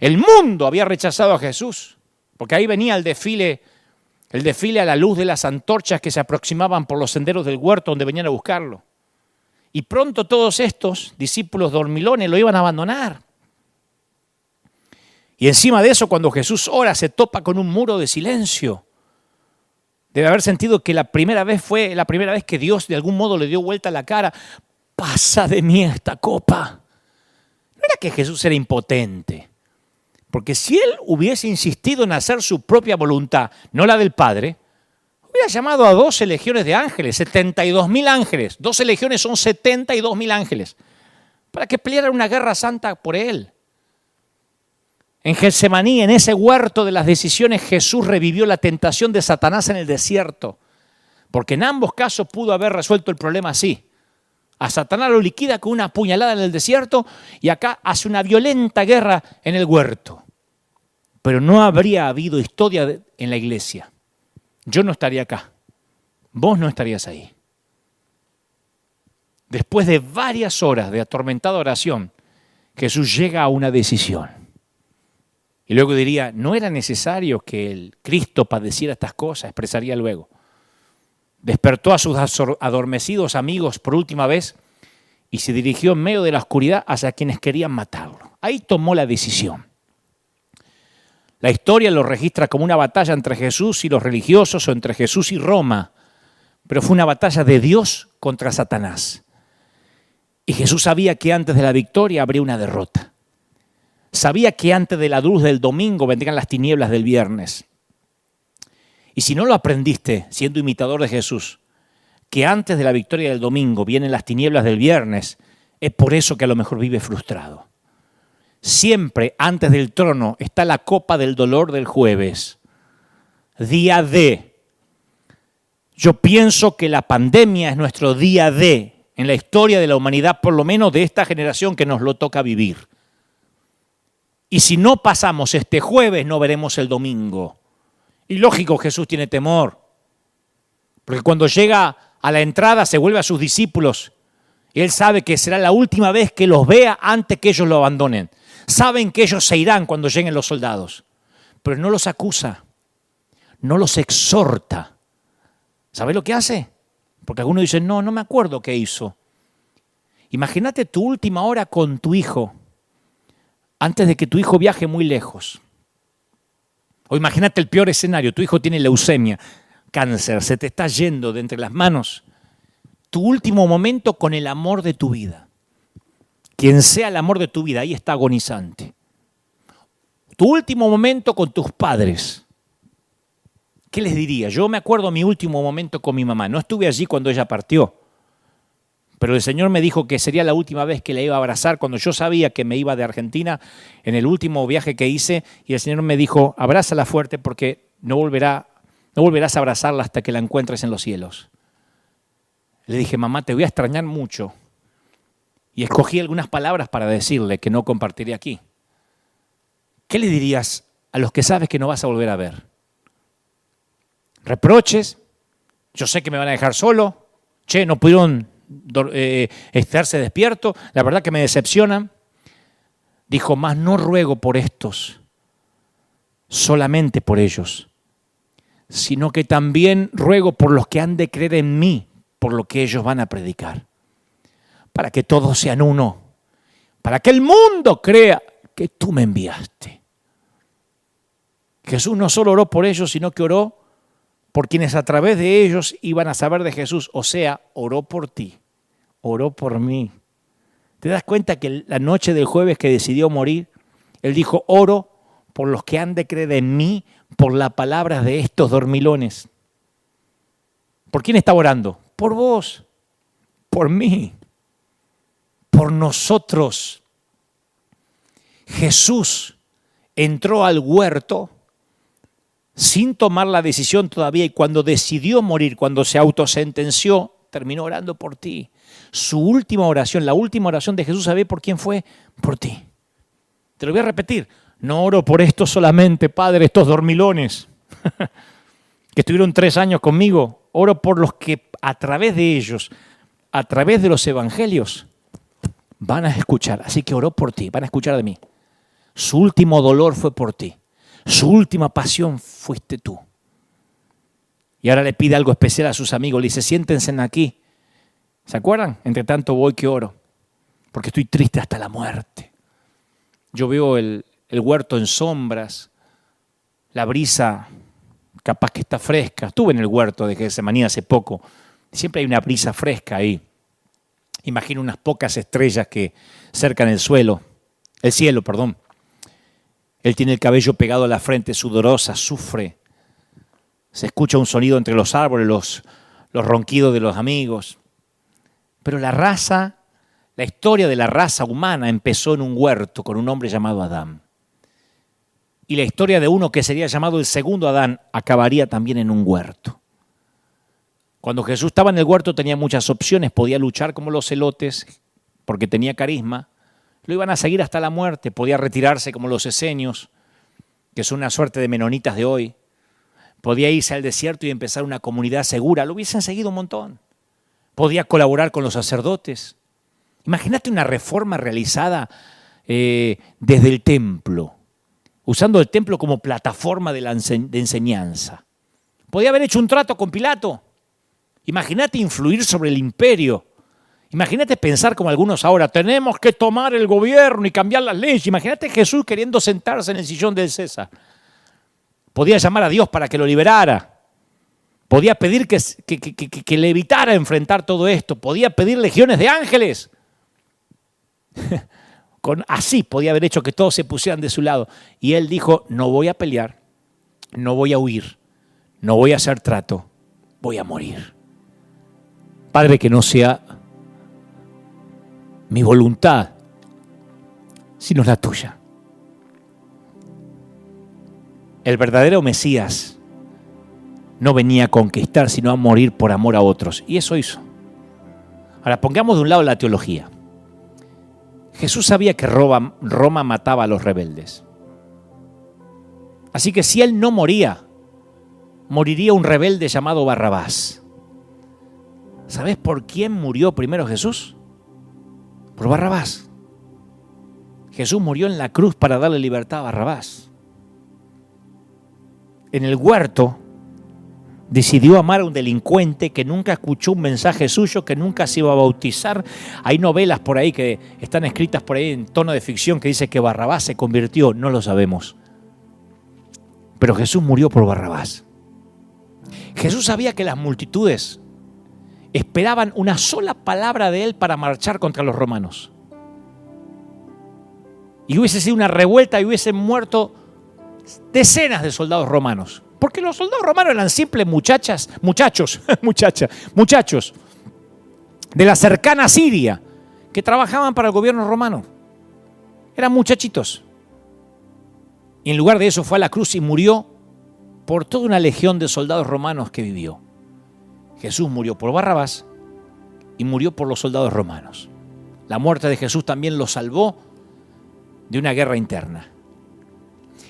El mundo había rechazado a Jesús, porque ahí venía el desfile a la luz de las antorchas que se aproximaban por los senderos del huerto donde venían a buscarlo. Y pronto todos estos discípulos dormilones lo iban a abandonar. Y encima de eso, cuando Jesús ora, se topa con un muro de silencio. Debe haber sentido que la primera vez fue la primera vez que Dios de algún modo le dio vuelta a la cara. Pasa de mí esta copa. No era que Jesús era impotente, porque si él hubiese insistido en hacer su propia voluntad, no la del Padre, hubiera llamado a 12 legiones de ángeles, 72.000 ángeles. 12 legiones son 72.000 ángeles, para que pelearan una guerra santa por él. En Getsemaní, en ese huerto de las decisiones, Jesús revivió la tentación de Satanás en el desierto, porque en ambos casos pudo haber resuelto el problema así. A Satanás lo liquida con una puñalada en el desierto y acá hace una violenta guerra en el huerto. Pero no habría habido historia en la iglesia. Yo no estaría acá. Vos no estarías ahí. Después de varias horas de atormentada oración, Jesús llega a una decisión. Y luego diría, no era necesario que el Cristo padeciera estas cosas, expresaría luego. Despertó a sus adormecidos amigos por última vez y se dirigió en medio de la oscuridad hacia quienes querían matarlo. Ahí tomó la decisión. La historia lo registra como una batalla entre Jesús y los religiosos o entre Jesús y Roma, pero fue una batalla de Dios contra Satanás. Y Jesús sabía que antes de la victoria habría una derrota. Sabía que antes de la luz del domingo vendrían las tinieblas del viernes. Y si no lo aprendiste siendo imitador de Jesús, que antes de la victoria del domingo vienen las tinieblas del viernes, es por eso que a lo mejor vive frustrado. Siempre antes del trono está la copa del dolor del jueves. Día D. Yo pienso que la pandemia es nuestro día D en la historia de la humanidad, por lo menos de esta generación que nos lo toca vivir. Y si no pasamos este jueves, no veremos el domingo. Y lógico, Jesús tiene temor, porque cuando llega a la entrada se vuelve a sus discípulos y él sabe que será la última vez que los vea antes que ellos lo abandonen. Saben que ellos se irán cuando lleguen los soldados, pero no los acusa, no los exhorta. ¿Sabes lo que hace? Porque algunos dicen, no me acuerdo qué hizo. Imagínate tu última hora con tu hijo, antes de que tu hijo viaje muy lejos. O imagínate el peor escenario, tu hijo tiene leucemia, cáncer, se te está yendo de entre las manos. Tu último momento con el amor de tu vida. Quien sea el amor de tu vida, ahí está agonizante. Tu último momento con tus padres. ¿Qué les diría? Yo me acuerdo mi último momento con mi mamá. No estuve allí cuando ella partió. Pero el Señor me dijo que sería la última vez que la iba a abrazar cuando yo sabía que me iba de Argentina en el último viaje que hice. Y el Señor me dijo, abrázala fuerte porque no volverás a abrazarla hasta que la encuentres en los cielos. Le dije, mamá, te voy a extrañar mucho. Y escogí algunas palabras para decirle que no compartiré aquí. ¿Qué le dirías a los que sabes que no vas a volver a ver? ¿Reproches? Yo sé que me van a dejar solo. Che, no pudieron estarse despierto, la verdad que me decepcionan. Dijo, mas no ruego por estos, solamente por ellos, sino que también ruego por los que han de creer en mí, por lo que ellos van a predicar, para que todos sean uno, para que el mundo crea que tú me enviaste. Jesús no solo oró por ellos, sino que oró por quienes a través de ellos iban a saber de Jesús, o sea, oró por ti. Oró por mí. ¿Te das cuenta que la noche del jueves que decidió morir, él dijo, oro por los que han de creer en mí por la palabra de estos dormilones? ¿Por quién estaba orando? Por vos, por mí, por nosotros. Jesús entró al huerto sin tomar la decisión todavía y cuando decidió morir, cuando se autosentenció, terminó orando por ti. Su última oración, la última oración de Jesús, ¿sabés por quién fue? Por ti. Te lo voy a repetir. No oro por estos solamente, Padre, estos dormilones que estuvieron 3 años conmigo. Oro por los que a través de ellos, a través de los evangelios, van a escuchar. Así que oró por ti, van a escuchar de mí. Su último dolor fue por ti. Su última pasión fuiste tú. Y ahora le pide algo especial a sus amigos. Le dice, siéntense aquí. ¿Se acuerdan? Entre tanto voy que oro, porque estoy triste hasta la muerte. Yo veo el huerto en sombras, la brisa capaz que está fresca. Estuve en el huerto de Getsemaní hace poco. Siempre hay una brisa fresca ahí. Imagino unas pocas estrellas que cercan el suelo. el cielo, perdón. Él tiene el cabello pegado a la frente, sudorosa, sufre. Se escucha un sonido entre los árboles, los ronquidos de los amigos. Pero la historia de la raza humana empezó en un huerto con un hombre llamado Adán. Y la historia de uno que sería llamado el segundo Adán acabaría también en un huerto. Cuando Jesús estaba en el huerto tenía muchas opciones, podía luchar como los celotes porque tenía carisma, lo iban a seguir hasta la muerte, podía retirarse como los esenios, que son una suerte de menonitas de hoy, podía irse al desierto y empezar una comunidad segura, lo hubiesen seguido un montón, podía colaborar con los sacerdotes. Imagínate una reforma realizada desde el templo, usando el templo como plataforma de enseñanza. Podía haber hecho un trato con Pilato. Imagínate influir sobre el imperio. Imagínate pensar como algunos ahora, tenemos que tomar el gobierno y cambiar las leyes. Imagínate Jesús queriendo sentarse en el sillón del César. Podía llamar a Dios para que lo liberara. Podía pedir que le evitara enfrentar todo esto. Podía pedir legiones de ángeles. Así podía haber hecho que todos se pusieran de su lado. Y él dijo, no voy a pelear, no voy a huir, no voy a hacer trato, voy a morir. Padre, que no sea mi voluntad, sino la tuya. El verdadero Mesías no venía a conquistar, sino a morir por amor a otros. Y eso hizo. Ahora, pongamos de un lado la teología. Jesús sabía que Roma mataba a los rebeldes. Así que si él no moría, moriría un rebelde llamado Barrabás. ¿Sabes por quién murió primero Jesús? Por Barrabás. Jesús murió en la cruz para darle libertad a Barrabás. En el huerto decidió amar a un delincuente que nunca escuchó un mensaje suyo, que nunca se iba a bautizar. Hay novelas por ahí que están escritas por ahí en tono de ficción que dice que Barrabás se convirtió. No lo sabemos. Pero Jesús murió por Barrabás. Jesús sabía que las multitudes esperaban una sola palabra de él para marchar contra los romanos. Y hubiese sido una revuelta y hubiesen muerto decenas de soldados romanos. Porque los soldados romanos eran simples muchachos de la cercana Siria que trabajaban para el gobierno romano. Eran muchachitos. Y en lugar de eso fue a la cruz y murió por toda una legión de soldados romanos que vivió. Jesús murió por Barrabás y murió por los soldados romanos. La muerte de Jesús también lo salvó de una guerra interna.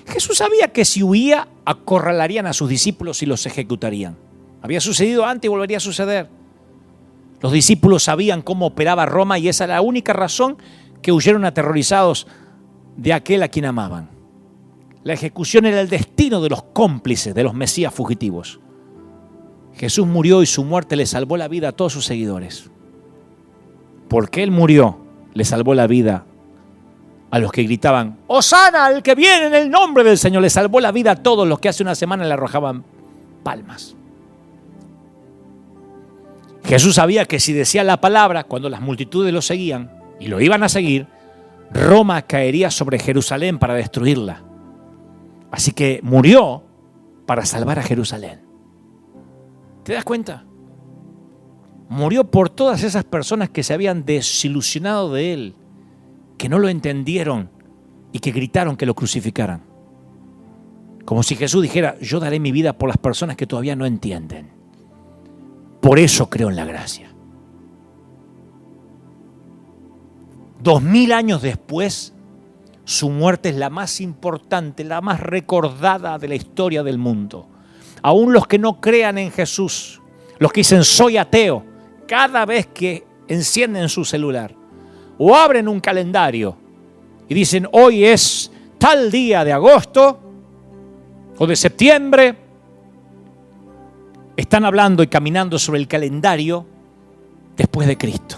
Jesús sabía que si huía, acorralarían a sus discípulos y los ejecutarían. Había sucedido antes y volvería a suceder. Los discípulos sabían cómo operaba Roma y esa era la única razón que huyeron aterrorizados de aquel a quien amaban. La ejecución era el destino de los cómplices, de los mesías fugitivos. Jesús murió y su muerte le salvó la vida a todos sus seguidores. Porque él murió, le salvó la vida a los que gritaban, ¡Hosana al que viene en el nombre del Señor! Le salvó la vida a todos los que hace una semana le arrojaban palmas. Jesús sabía que si decía la palabra, cuando las multitudes lo seguían, y lo iban a seguir, Roma caería sobre Jerusalén para destruirla. Así que murió para salvar a Jerusalén. ¿Te das cuenta? Murió por todas esas personas que se habían desilusionado de él, que no lo entendieron y que gritaron que lo crucificaran. Como si Jesús dijera, yo daré mi vida por las personas que todavía no entienden. Por eso creo en la gracia. 2000 años después, su muerte es la más importante, la más recordada de la historia del mundo. Aún los que no crean en Jesús, los que dicen soy ateo, cada vez que encienden su celular o abren un calendario y dicen hoy es tal día de agosto o de septiembre, están hablando y caminando sobre el calendario después de Cristo.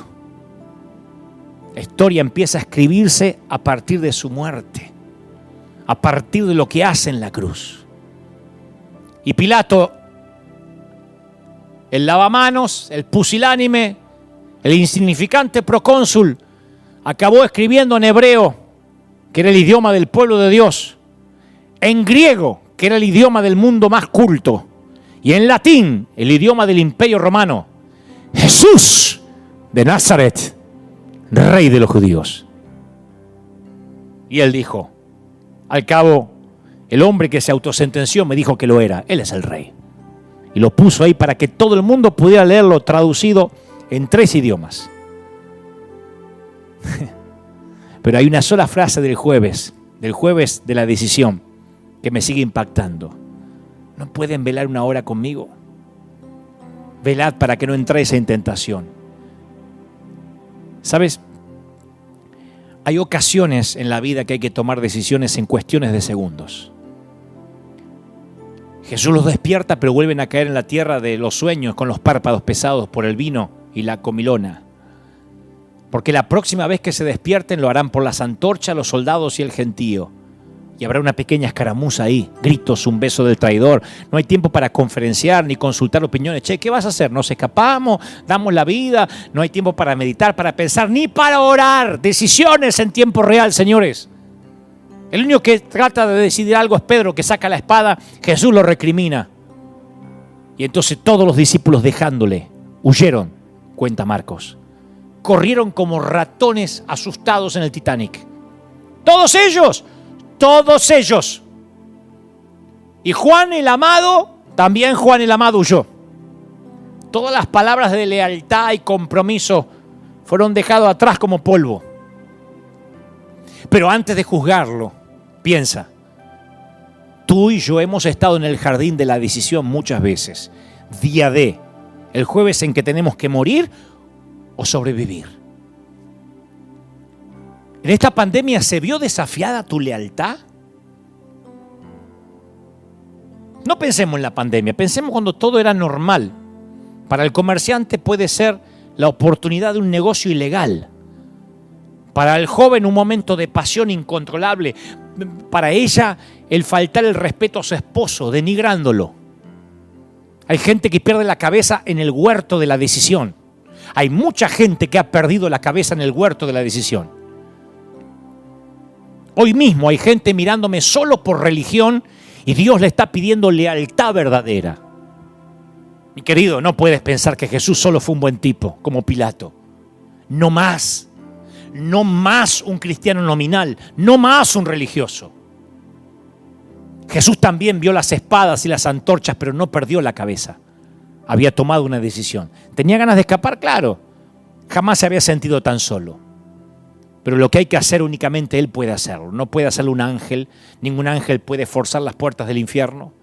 La historia empieza a escribirse a partir de su muerte, a partir de lo que hace en la cruz. Y Pilato, el lavamanos, el pusilánime, el insignificante procónsul, acabó escribiendo en hebreo que era el idioma del pueblo de Dios, en griego, que era el idioma del mundo más culto, y en latín, el idioma del Imperio Romano. Jesús de Nazaret, Rey de los judíos. Y él dijo, al cabo, el hombre que se autosentenció me dijo que lo era. Él es el Rey. Y lo puso ahí para que todo el mundo pudiera leerlo traducido en 3 idiomas. Pero hay una sola frase del jueves de la decisión, que me sigue impactando. ¿No pueden velar una hora conmigo? Velad para que no entréis en tentación. ¿Sabes? Hay ocasiones en la vida que hay que tomar decisiones en cuestiones de segundos. Jesús los despierta, pero vuelven a caer en la tierra de los sueños con los párpados pesados por el vino y la comilona. Porque la próxima vez que se despierten lo harán por las antorchas, los soldados y el gentío. Y habrá una pequeña escaramuza ahí, gritos, un beso del traidor. No hay tiempo para conferenciar ni consultar opiniones. Che, ¿qué vas a hacer? ¿Nos escapamos? ¿Damos la vida? No hay tiempo para meditar, para pensar, ni para orar. Decisiones en tiempo real, señores. El único que trata de decidir algo es Pedro, que saca la espada. Jesús lo recrimina. Y entonces todos los discípulos, dejándole, huyeron, cuenta Marcos. Corrieron como ratones asustados en el Titanic. Todos ellos. Y Juan el amado, también Juan el amado huyó. Todas las palabras de lealtad y compromiso fueron dejados atrás como polvo. Pero antes de juzgarlo, piensa, tú y yo hemos estado en el jardín de la decisión muchas veces. Día D, el jueves en que tenemos que morir o sobrevivir. ¿En esta pandemia se vio desafiada tu lealtad? No pensemos en la pandemia, pensemos cuando todo era normal. Para el comerciante puede ser la oportunidad de un negocio ilegal. Para el joven un momento de pasión incontrolable. Para ella el faltar el respeto a su esposo, denigrándolo. Hay gente que pierde la cabeza en el huerto de la decisión. Hay mucha gente que ha perdido la cabeza en el huerto de la decisión. Hoy mismo hay gente mirándome solo por religión y Dios le está pidiendo lealtad verdadera. Mi querido, no puedes pensar que Jesús solo fue un buen tipo, como Pilato. No más. No más un cristiano nominal. No más un religioso. Jesús también vio las espadas y las antorchas, pero no perdió la cabeza. Había tomado una decisión. ¿Tenía ganas de escapar? Claro. Jamás se había sentido tan solo. Pero lo que hay que hacer únicamente Él puede hacerlo. No puede hacerlo un ángel. Ningún ángel puede forzar las puertas del infierno.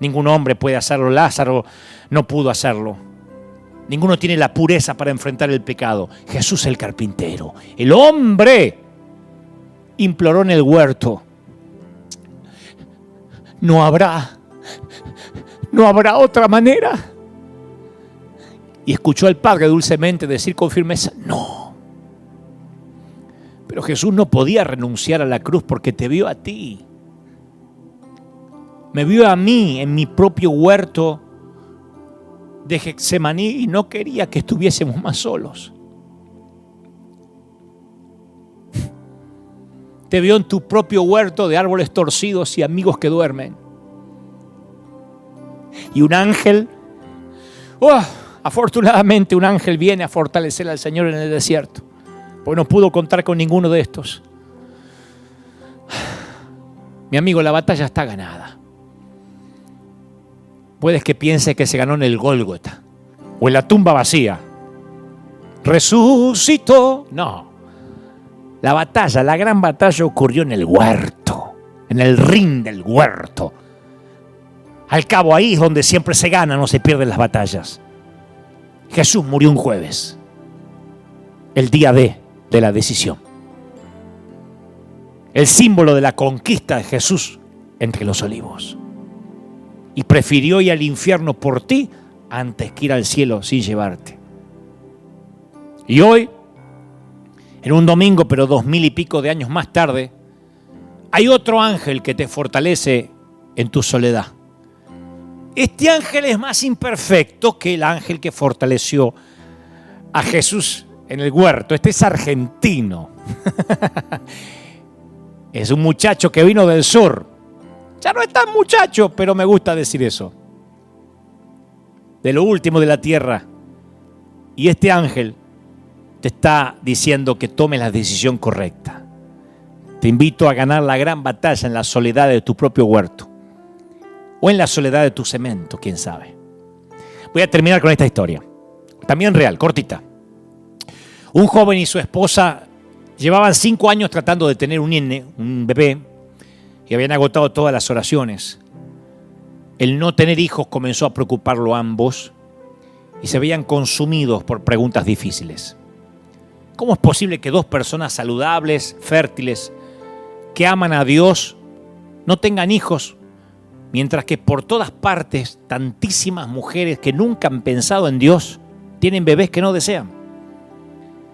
Ningún hombre puede hacerlo. Lázaro no pudo hacerlo. Ninguno tiene la pureza para enfrentar el pecado. Jesús el carpintero. El hombre imploró en el huerto. No habrá otra manera. Y escuchó al Padre dulcemente decir con firmeza, no. Pero Jesús no podía renunciar a la cruz porque te vio a ti. Me vio a mí en mi propio huerto de Getsemaní y no quería que estuviésemos más solos. Te vio en tu propio huerto de árboles torcidos y amigos que duermen. Y un ángel, afortunadamente un ángel viene a fortalecer al Señor en el desierto. Pues no pudo contar con ninguno de estos. Mi amigo, la batalla está ganada. Puedes que piense que se ganó en el Gólgota o en la tumba vacía. Resucitó. No. La batalla, la gran batalla ocurrió en el huerto, en el ring del huerto. Al cabo, ahí es donde siempre se gana, no se pierden las batallas. Jesús murió un jueves, el día de la decisión. El símbolo de la conquista de Jesús entre los olivos. Y prefirió ir al infierno por ti antes que ir al cielo sin llevarte. Y hoy, en un domingo, pero 2000 y pico de años más tarde, hay otro ángel que te fortalece en tu soledad. Este ángel es más imperfecto que el ángel que fortaleció a Jesús en el huerto. Este es argentino. Es un muchacho que vino del sur. Ya no es tan muchacho, pero me gusta decir eso. De lo último de la tierra. Y este ángel te está diciendo que tomes la decisión correcta. Te invito a ganar la gran batalla en la soledad de tu propio huerto. O en la soledad de tu cemento, quién sabe. Voy a terminar con esta historia. También real, cortita. Un joven y su esposa llevaban 5 años tratando de tener un bebé, y habían agotado todas las oraciones. El no tener hijos comenzó a preocuparlo a ambos y se veían consumidos por preguntas difíciles. ¿Cómo es posible que 2 personas saludables, fértiles, que aman a Dios, no tengan hijos, mientras que por todas partes tantísimas mujeres que nunca han pensado en Dios tienen bebés que no desean?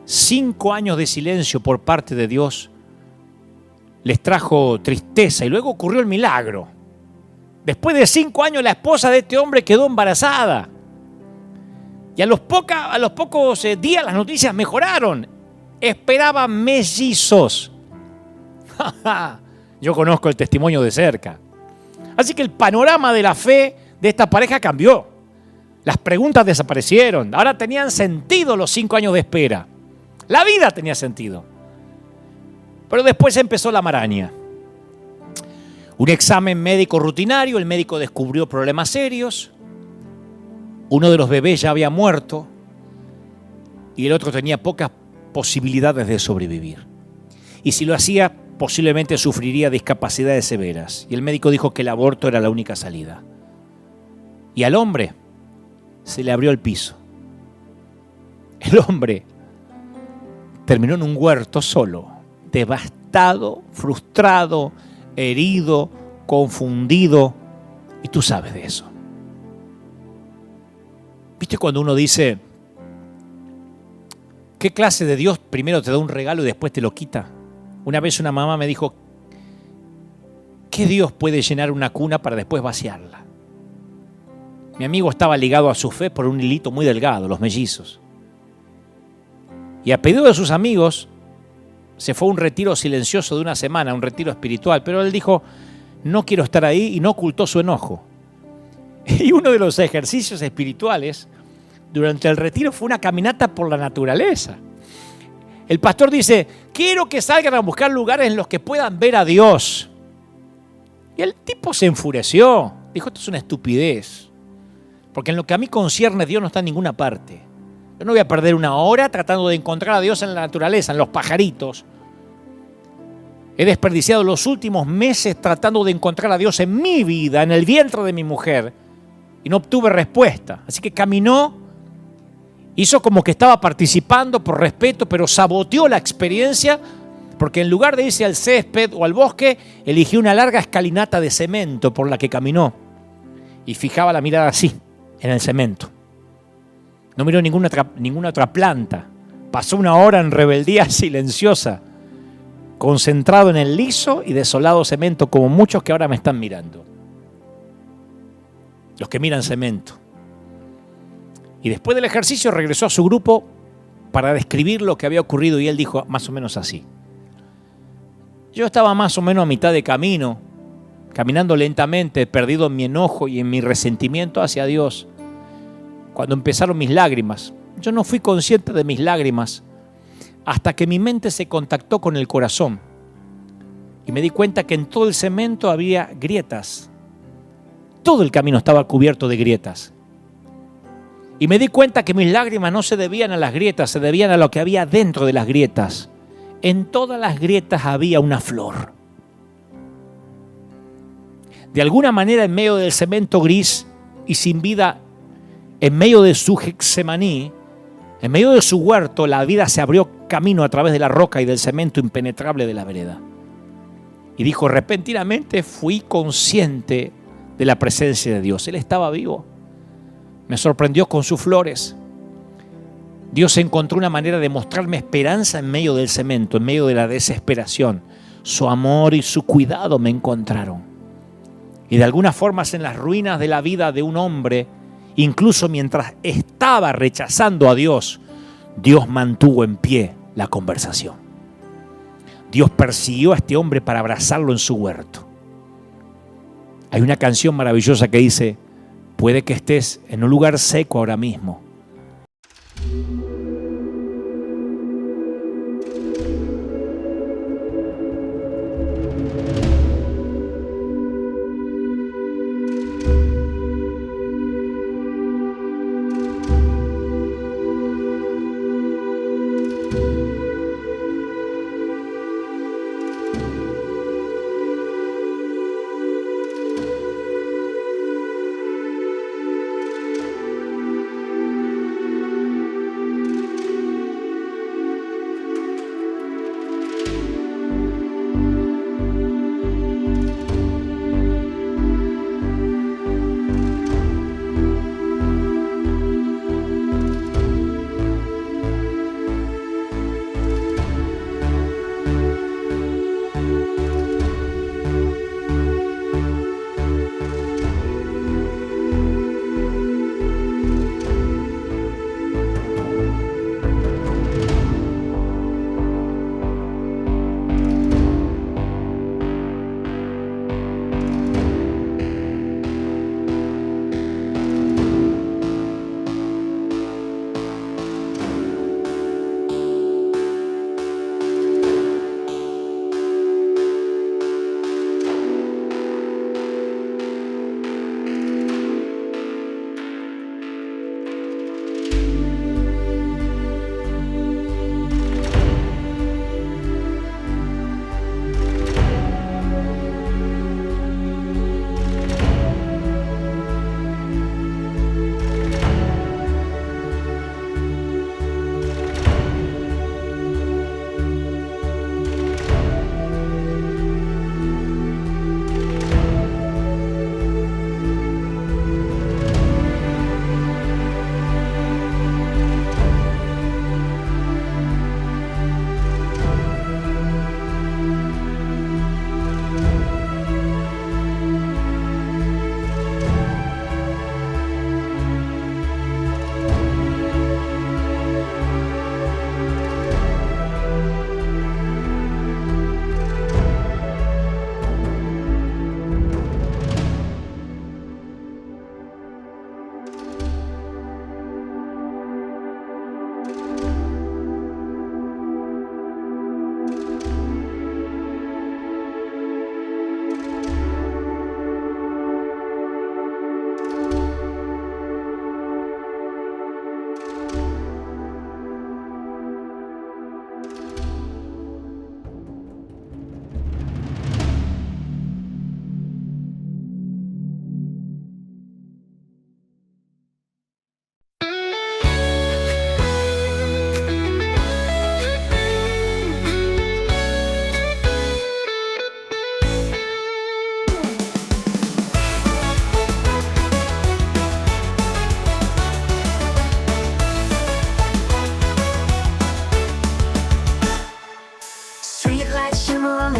5 años de silencio por parte de Dios les trajo tristeza y luego ocurrió el milagro. Después de 5 años la esposa de este hombre quedó embarazada. Y a los pocos días las noticias mejoraron. Esperaban mellizos. Yo conozco el testimonio de cerca. Así que el panorama de la fe de esta pareja cambió. Las preguntas desaparecieron. Ahora tenían sentido los 5 años de espera. La vida tenía sentido. Pero después empezó la maraña. Un examen médico rutinario, el médico descubrió problemas serios. Uno de los bebés ya había muerto y el otro tenía pocas posibilidades de sobrevivir. Y si lo hacía, posiblemente sufriría discapacidades severas. Y el médico dijo que el aborto era la única salida. Y al hombre se le abrió el piso. El hombre terminó en un huerto solo, devastado, frustrado, herido, confundido. Y tú sabes de eso. ¿Viste cuando uno dice, qué clase de Dios primero te da un regalo y después te lo quita? Una vez una mamá me dijo, ¿qué Dios puede llenar una cuna para después vaciarla? Mi amigo estaba ligado a su fe por un hilito muy delgado, los mellizos. Y a pedido de sus amigos, se fue a un retiro silencioso de una semana, un retiro espiritual, pero él dijo, no quiero estar ahí, y no ocultó su enojo. Y uno de los ejercicios espirituales durante el retiro fue una caminata por la naturaleza. El pastor dice, quiero que salgan a buscar lugares en los que puedan ver a Dios. Y el tipo se enfureció, dijo, esto es una estupidez, porque en lo que a mí concierne Dios no está en ninguna parte. Yo no voy a perder una hora tratando de encontrar a Dios en la naturaleza, en los pajaritos. He desperdiciado los últimos meses tratando de encontrar a Dios en mi vida, en el vientre de mi mujer, y no obtuve respuesta. Así que caminó, hizo como que estaba participando por respeto, pero saboteó la experiencia, porque en lugar de irse al césped o al bosque, eligió una larga escalinata de cemento por la que caminó y fijaba la mirada así, en el cemento. No miró ninguna otra planta. Pasó una hora en rebeldía silenciosa, concentrado en el liso y desolado cemento, como muchos que ahora me están mirando. Los que miran cemento. Y después del ejercicio regresó a su grupo para describir lo que había ocurrido y él dijo más o menos así. Yo estaba más o menos a mitad de camino, caminando lentamente, perdido en mi enojo y en mi resentimiento hacia Dios, cuando empezaron mis lágrimas. Yo no fui consciente de mis lágrimas hasta que mi mente se contactó con el corazón y me di cuenta que en todo el cemento había grietas. Todo el camino estaba cubierto de grietas. Y me di cuenta que mis lágrimas no se debían a las grietas, se debían a lo que había dentro de las grietas. En todas las grietas había una flor. De alguna manera, en medio del cemento gris y sin vida, en medio de su Getsemaní, en medio de su huerto, la vida se abrió camino a través de la roca y del cemento impenetrable de la vereda. Y dijo, repentinamente fui consciente de la presencia de Dios. Él estaba vivo. Me sorprendió con sus flores. Dios encontró una manera de mostrarme esperanza en medio del cemento, en medio de la desesperación. Su amor y su cuidado me encontraron. Y de alguna forma en las ruinas de la vida de un hombre, incluso mientras estaba rechazando a Dios, Dios mantuvo en pie la conversación. Dios persiguió a este hombre para abrazarlo en su huerto. Hay una canción maravillosa que dice: puede que estés en un lugar seco ahora mismo.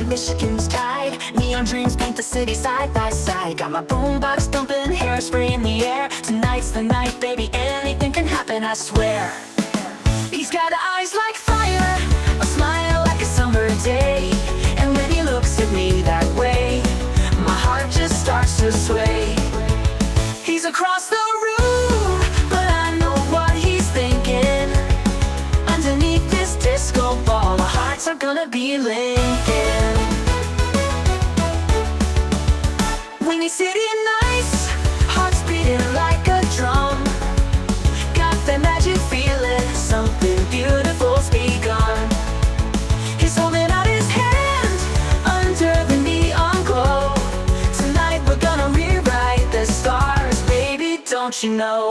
Michigan's tide. Neon dreams paint the city side by side. Got my boombox thumping, hairspray in the air. Tonight's the night, baby, anything can happen, I swear. He's got eyes like fire, a smile like a summer day. And when he looks at me that way, my heart just starts to sway. He's across the room, but I know what he's thinking. Underneath this disco ball, our hearts are gonna be linking. Windy City nights, hearts beating like a drum. Got that magic feeling, something beautiful's begun. He's holding out his hand under the neon glow. Tonight we're gonna rewrite the stars, baby, don't you know?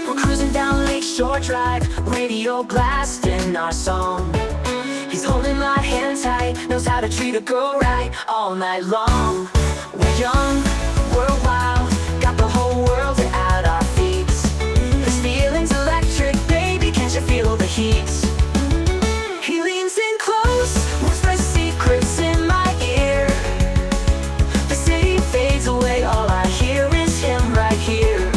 We're cruising down Lakeshore Drive, radio blasting our song. He's holding my hand tight, knows how to treat a girl right all night long. We're young, we're wild, got the whole world at our feet. This feeling's electric, baby, can't you feel the heat? He leans in close, whispers secrets in my ear. The city fades away, all I hear is him right here.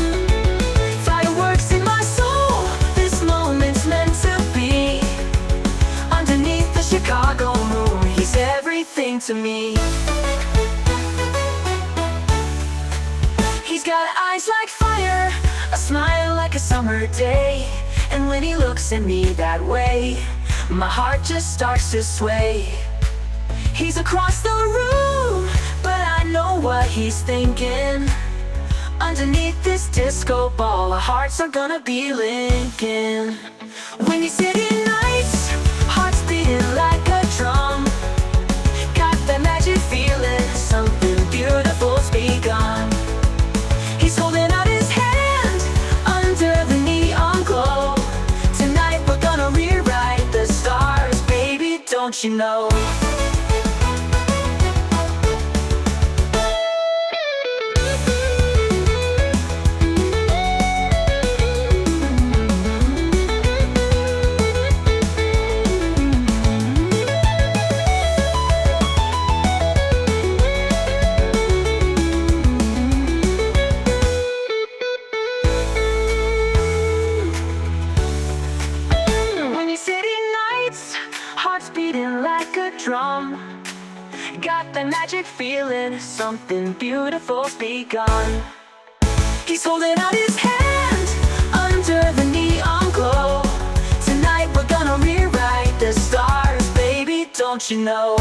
Fireworks in my soul, this moment's meant He's got eyes like fire, a smile like a summer day. And when he looks at me that way, my heart just starts to sway. He's across the room, but I know what he's thinking. Underneath this disco ball, our hearts are gonna be linking. When you city nights, hearts beating like a drum. Got that magic feeling, something beautiful's begun. He's holding out his hand under the neon glow. Tonight we're gonna rewrite the stars, baby, don't you know? Hearts beating like a drum. Got that magic feeling, something beautiful's begun. He's holding out his hand under the neon glow. Tonight we're gonna rewrite the stars, baby, don't you know?